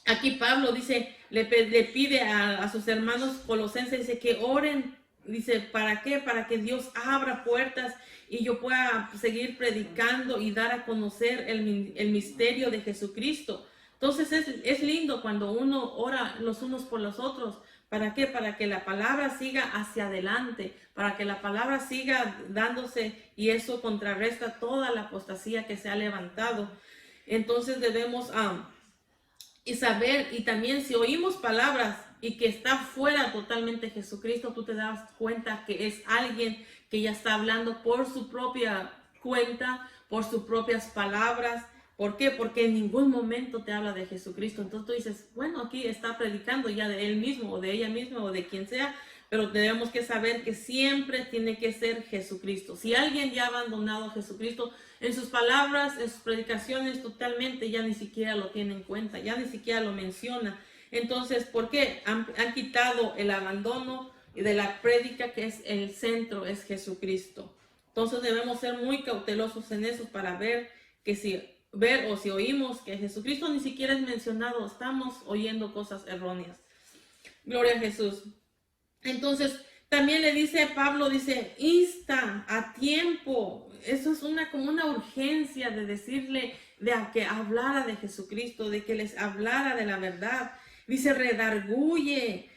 Aquí Pablo dice, le pide a sus hermanos colosenses, dice que oren, dice, ¿para qué? Para que Dios abra puertas y yo pueda seguir predicando y dar a conocer el misterio de Jesucristo. Entonces es lindo cuando uno ora los unos por los otros. ¿Para qué? Para que la palabra siga hacia adelante, para que la palabra siga dándose, y eso contrarresta toda la apostasía que se ha levantado. Entonces debemos y saber, y también si oímos palabras y que está fuera totalmente Jesucristo, tú te das cuenta que es alguien que ya está hablando por su propia cuenta, por sus propias palabras. ¿Por qué? Porque en ningún momento te habla de Jesucristo. Entonces tú dices, bueno, aquí está predicando ya de él mismo o de ella misma o de quien sea, pero tenemos que saber que siempre tiene que ser Jesucristo. Si alguien ya ha abandonado a Jesucristo, en sus palabras, en sus predicaciones, totalmente ya ni siquiera lo tiene en cuenta, ya ni siquiera lo menciona. Entonces, ¿por qué? Han quitado el abandono, y de la prédica, que es el centro, es Jesucristo. Entonces debemos ser muy cautelosos en eso para ver o si oímos que Jesucristo ni siquiera es mencionado, estamos oyendo cosas erróneas. Gloria a Jesús. Entonces, también le dice Pablo, dice, insta a tiempo. Eso es como una urgencia de decirle, de que hablara de Jesucristo, de que les hablara de la verdad. Dice, redarguye,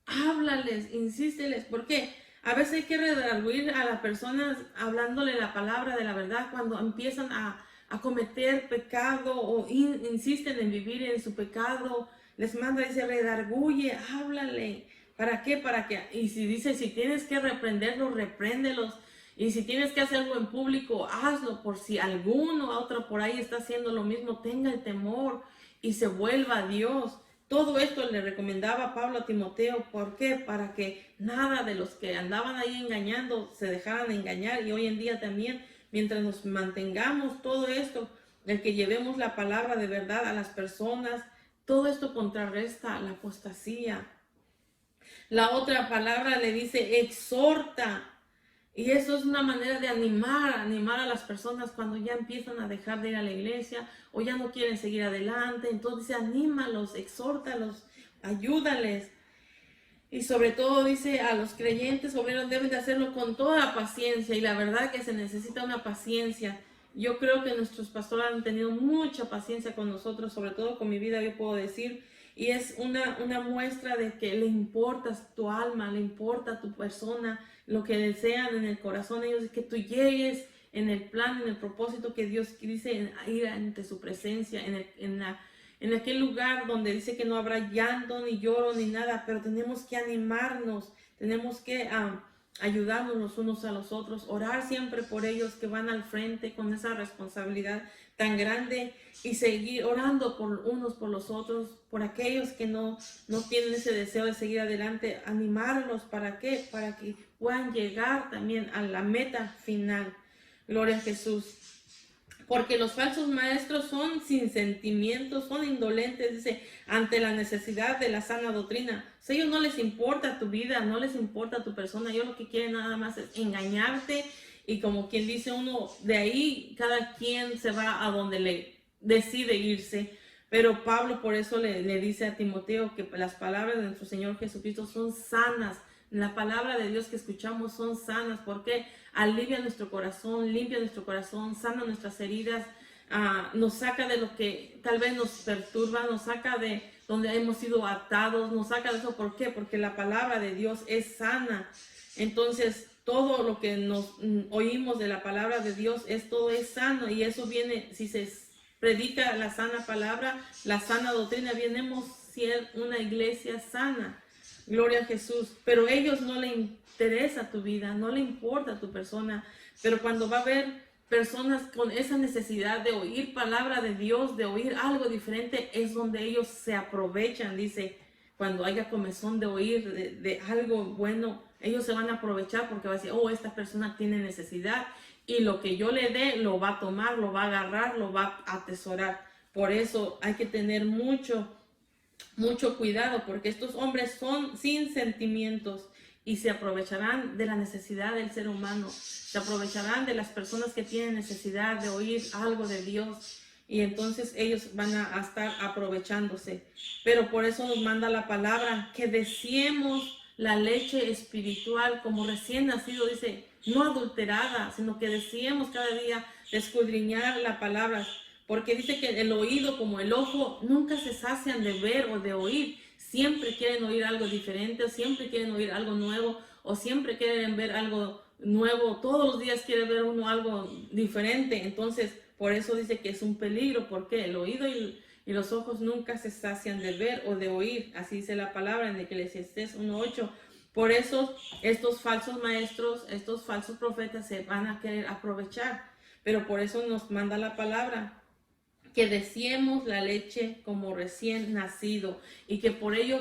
háblales, insísteles. ¿Por qué? A veces hay que redarguir a las personas hablándole la palabra de la verdad cuando empiezan a cometer pecado o insisten en vivir en su pecado. Les manda, dice, redarguye, háblale. ¿Para qué? Para que, y si dice, si tienes que reprenderlos, repréndelos. Y si tienes que hacer algo en público, hazlo, por si alguno otro por ahí está haciendo lo mismo, tenga el temor y se vuelva a Dios. Todo esto le recomendaba Pablo a Timoteo. ¿Por qué? Para que nada de los que andaban ahí engañando se dejaran engañar. Y hoy en día también, mientras nos mantengamos todo esto, el que llevemos la palabra de verdad a las personas, todo esto contrarresta la apostasía. La otra palabra le dice exhorta. Y eso es una manera de animar a las personas cuando ya empiezan a dejar de ir a la iglesia o ya no quieren seguir adelante. Entonces dice, anímalos, exhórtalos, ayúdales. Y sobre todo dice, a los creyentes obreros deben de hacerlo con toda paciencia. Y la verdad que se necesita una paciencia. Yo creo que nuestros pastores han tenido mucha paciencia con nosotros, sobre todo con mi vida, yo puedo decir. Y es una muestra de que le importas tu alma, le importa tu persona, lo que desean en el corazón ellos, es que tú llegues en el plan, en el propósito que Dios dice, ir ante su presencia, en aquel lugar donde dice que no habrá llanto, ni lloro, ni nada, pero tenemos que animarnos, tenemos que ayudarnos los unos a los otros, orar siempre por ellos que van al frente con esa responsabilidad tan grande y seguir orando por unos por los otros, por aquellos que no tienen ese deseo de seguir adelante, animarlos. ¿Para qué? Para que puedan llegar también a la meta final. Gloria a Jesús. Porque los falsos maestros son sin sentimientos, son indolentes, dice, ante la necesidad de la sana doctrina. O sea, a ellos no les importa tu vida, no les importa tu persona, ellos lo que quieren nada más es engañarte. Y como quien dice uno, de ahí cada quien se va a donde le decide irse. Pero Pablo por eso le dice a Timoteo que las palabras de nuestro Señor Jesucristo son sanas. La palabra de Dios que escuchamos son sanas porque alivia nuestro corazón, limpia nuestro corazón, sana nuestras heridas, nos saca de lo que tal vez nos perturba, nos saca de donde hemos sido atados, nos saca de eso. ¿Por qué? Porque la palabra de Dios es sana. Entonces, todo lo que nos oímos de la palabra de Dios, todo es sano, y eso viene, si se predica la sana palabra, la sana doctrina, vienemos ser una iglesia sana. Gloria a Jesús. Pero a ellos no le interesa tu vida, no le importa tu persona. Pero cuando va a haber personas con esa necesidad de oír palabra de Dios, de oír algo diferente, es donde ellos se aprovechan. Dice, cuando haya comezón de oír de algo bueno, ellos se van a aprovechar porque va a decir, oh, esta persona tiene necesidad y lo que yo le dé lo va a tomar, lo va a agarrar, lo va a atesorar. Por eso hay que tener mucho cuidado, porque estos hombres son sin sentimientos y se aprovecharán de la necesidad del ser humano, se aprovecharán de las personas que tienen necesidad de oír algo de Dios, y entonces ellos van a estar aprovechándose. Pero por eso nos manda la palabra que deseemos la leche espiritual como recién nacido, dice, no adulterada, sino que deseemos cada día escudriñar la palabra. Porque dice que el oído como el ojo nunca se sacian de ver o de oír. Siempre quieren oír algo diferente, o siempre quieren oír algo nuevo, o siempre quieren ver algo nuevo. Todos los días quiere ver uno algo diferente. Entonces, por eso dice que es un peligro, porque el oído y los ojos nunca se sacian de ver o de oír. Así dice la palabra en Eclesiastés 1:8. Por eso estos falsos maestros, estos falsos profetas se van a querer aprovechar. Pero por eso nos manda la palabra que deseemos la leche como recién nacido y que por ello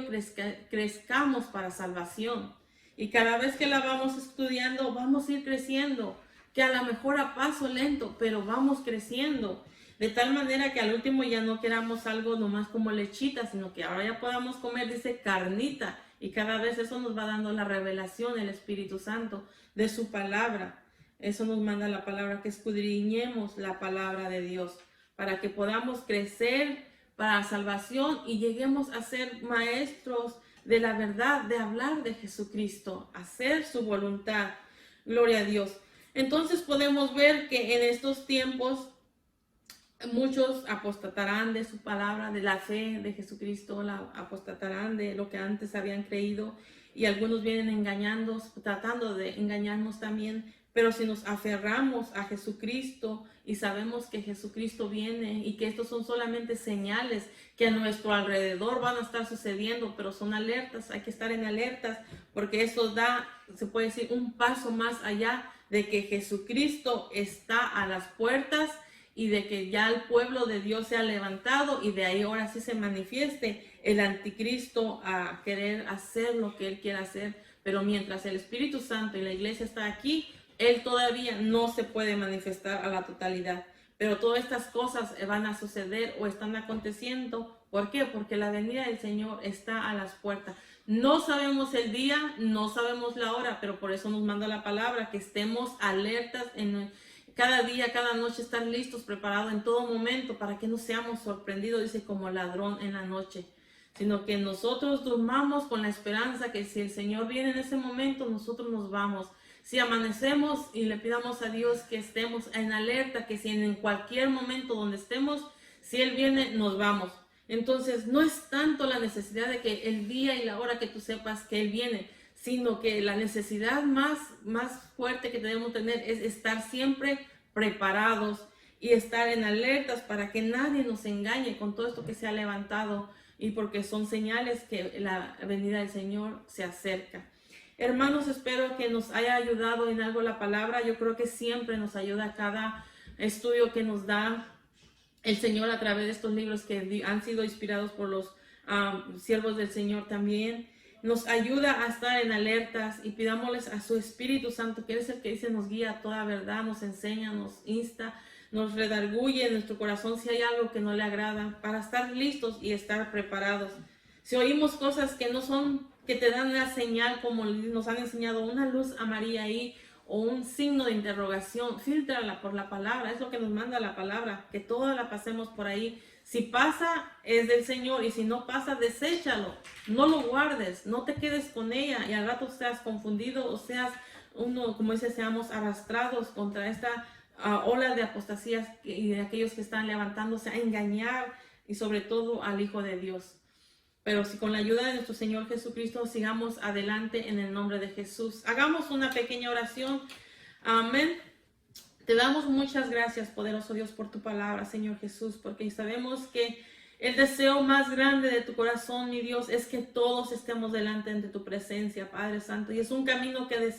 crezcamos para salvación. Y cada vez que la vamos estudiando, vamos a ir creciendo, que a lo mejor a paso lento, pero vamos creciendo, de tal manera que al último ya no queramos algo nomás como lechita, sino que ahora ya podamos comer, dice, carnita, Y cada vez eso nos va dando la revelación, el Espíritu Santo, de su palabra. Eso nos manda la palabra, que escudriñemos la palabra de Dios, para que podamos crecer para salvación y lleguemos a ser maestros de la verdad, de hablar de Jesucristo, hacer su voluntad. Gloria a Dios. Entonces podemos ver que en estos tiempos muchos apostatarán de su palabra, de la fe de Jesucristo, apostatarán de lo que antes habían creído, y algunos vienen engañando, tratando de engañarnos también. Pero si nos aferramos a Jesucristo y sabemos que Jesucristo viene y que estos son solamente señales que a nuestro alrededor van a estar sucediendo, pero son alertas, hay que estar en alertas, porque eso da, se puede decir, un paso más allá de que Jesucristo está a las puertas y de que ya el pueblo de Dios se ha levantado, y de ahí ahora sí se manifieste el anticristo a querer hacer lo que él quiere hacer. Pero mientras el Espíritu Santo y la iglesia está aquí, él todavía no se puede manifestar a la totalidad. Pero todas estas cosas van a suceder o están aconteciendo. ¿Por qué? Porque la venida del Señor está a las puertas. No sabemos el día, no sabemos la hora, pero por eso nos manda la palabra, que estemos alertas cada día, cada noche, estar listos, preparados en todo momento, para que no seamos sorprendidos, dice, como ladrón en la noche, sino que nosotros durmamos con la esperanza que si el Señor viene en ese momento, nosotros nos vamos. Si amanecemos y le pidamos a Dios que estemos en alerta, que si en cualquier momento donde estemos, si Él viene, nos vamos. Entonces, no es tanto la necesidad de que el día y la hora que tú sepas que Él viene, sino que la necesidad más fuerte que debemos tener es estar siempre preparados y estar en alertas para que nadie nos engañe con todo esto que se ha levantado, y porque son señales que la venida del Señor se acerca. Hermanos, espero que nos haya ayudado en algo la palabra. Yo creo que siempre nos ayuda cada estudio que nos da el Señor a través de estos libros que han sido inspirados por los siervos del Señor también. Nos ayuda a estar en alertas, y pidámosles a su Espíritu Santo, que es el que dice nos guía a toda verdad, nos enseña, nos insta, nos redarguye en nuestro corazón si hay algo que no le agrada, para estar listos y estar preparados. Si oímos cosas que no son, que te dan una señal, como nos han enseñado, una luz amarilla ahí o un signo de interrogación, fíltrala por la palabra. Es lo que nos manda la palabra, que toda la pasemos por ahí. Si pasa, es del Señor, y si no pasa, deséchalo, no lo guardes, no te quedes con ella y al rato seas confundido o seas uno, como dice, seamos arrastrados contra esta ola de apostasías y de aquellos que están levantándose a engañar, y sobre todo al Hijo de Dios. Pero si con la ayuda de nuestro Señor Jesucristo sigamos adelante en el nombre de Jesús. Hagamos una pequeña oración. Amén. Te damos muchas gracias, poderoso Dios, por tu palabra, Señor Jesús, porque sabemos que el deseo más grande de tu corazón, mi Dios, es que todos estemos delante de tu presencia, Padre Santo. Y es un camino que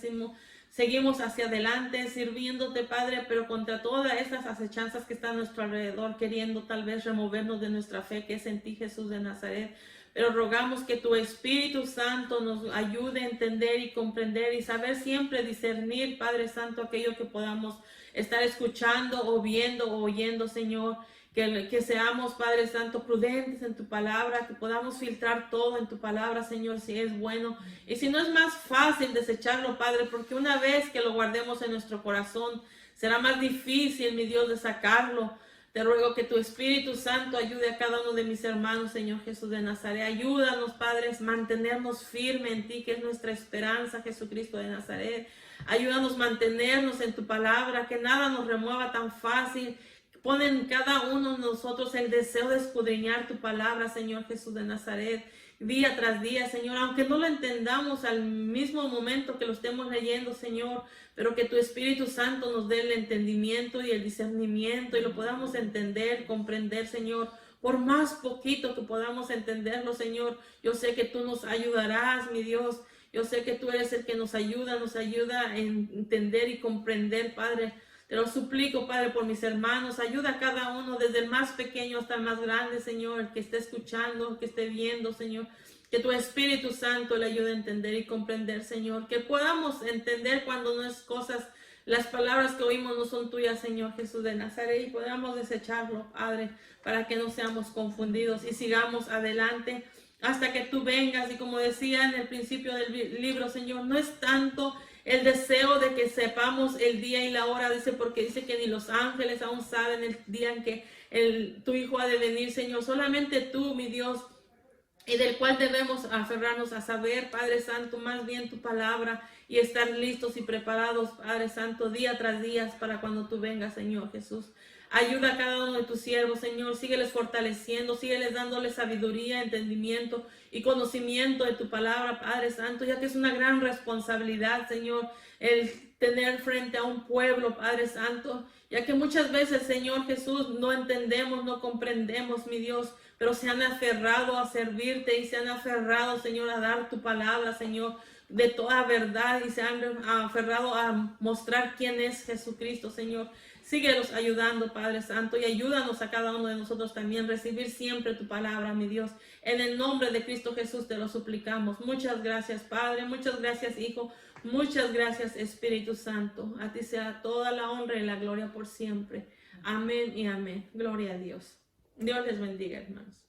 seguimos hacia adelante, sirviéndote, Padre, pero contra todas estas acechanzas que están a nuestro alrededor, queriendo tal vez removernos de nuestra fe, que es en ti, Jesús de Nazaret. Pero rogamos que tu Espíritu Santo nos ayude a entender y comprender y saber siempre discernir, Padre Santo, aquello que podamos estar escuchando o viendo o oyendo, Señor. Que seamos, Padre Santo, prudentes en tu palabra, que podamos filtrar todo en tu palabra, Señor, si es bueno. Y si no, es más fácil desecharlo, Padre, porque una vez que lo guardemos en nuestro corazón, será más difícil, mi Dios, de sacarlo. Te ruego que tu Espíritu Santo ayude a cada uno de mis hermanos, Señor Jesús de Nazaret. Ayúdanos, Padres, mantenernos firmes en ti, que es nuestra esperanza, Jesucristo de Nazaret. Ayúdanos a mantenernos en tu palabra, que nada nos remueva tan fácil. Pon en cada uno de nosotros el deseo de escudriñar tu palabra, Señor Jesús de Nazaret, día tras día, Señor, aunque no lo entendamos al mismo momento que lo estemos leyendo, Señor, pero que tu Espíritu Santo nos dé el entendimiento y el discernimiento y lo podamos entender, comprender, Señor. Por más poquito que podamos entenderlo, Señor, yo sé que tú nos ayudarás, mi Dios. Yo sé que tú eres el que nos ayuda a entender y comprender, Padre. Te lo suplico, Padre, por mis hermanos. Ayuda a cada uno, desde el más pequeño hasta el más grande, Señor, el que esté escuchando, el que esté viendo, Señor. Que tu Espíritu Santo le ayude a entender y comprender, Señor. Que podamos entender cuando no es cosas, las palabras que oímos no son tuyas, Señor Jesús de Nazaret. Y podamos desecharlo, Padre, para que no seamos confundidos y sigamos adelante hasta que tú vengas. Y como decía en el principio del libro, Señor, no es tanto el deseo de que sepamos el día y la hora, dice, porque dice que ni los ángeles aún saben el día en que tu Hijo ha de venir, Señor. Solamente tú, mi Dios, y del cual debemos aferrarnos a saber, Padre Santo, más bien tu palabra, y estar listos y preparados, Padre Santo, día tras día para cuando tú vengas, Señor Jesús. Ayuda a cada uno de tus siervos, Señor. Sígueles fortaleciendo, sígueles dándoles sabiduría, entendimiento y conocimiento de tu palabra, Padre Santo, ya que es una gran responsabilidad, Señor, el tener frente a un pueblo, Padre Santo, ya que muchas veces, Señor Jesús, no entendemos, no comprendemos, mi Dios, pero se han aferrado a servirte y se han aferrado, Señor, a dar tu palabra, Señor, de toda verdad, y se han aferrado a mostrar quién es Jesucristo, Señor. Síguelos ayudando, Padre Santo, y ayúdanos a cada uno de nosotros también recibir siempre tu palabra, mi Dios. En el nombre de Cristo Jesús te lo suplicamos. Muchas gracias, Padre. Muchas gracias, Hijo. Muchas gracias, Espíritu Santo. A ti sea toda la honra y la gloria por siempre. Amén y amén. Gloria a Dios. Dios les bendiga, hermanos.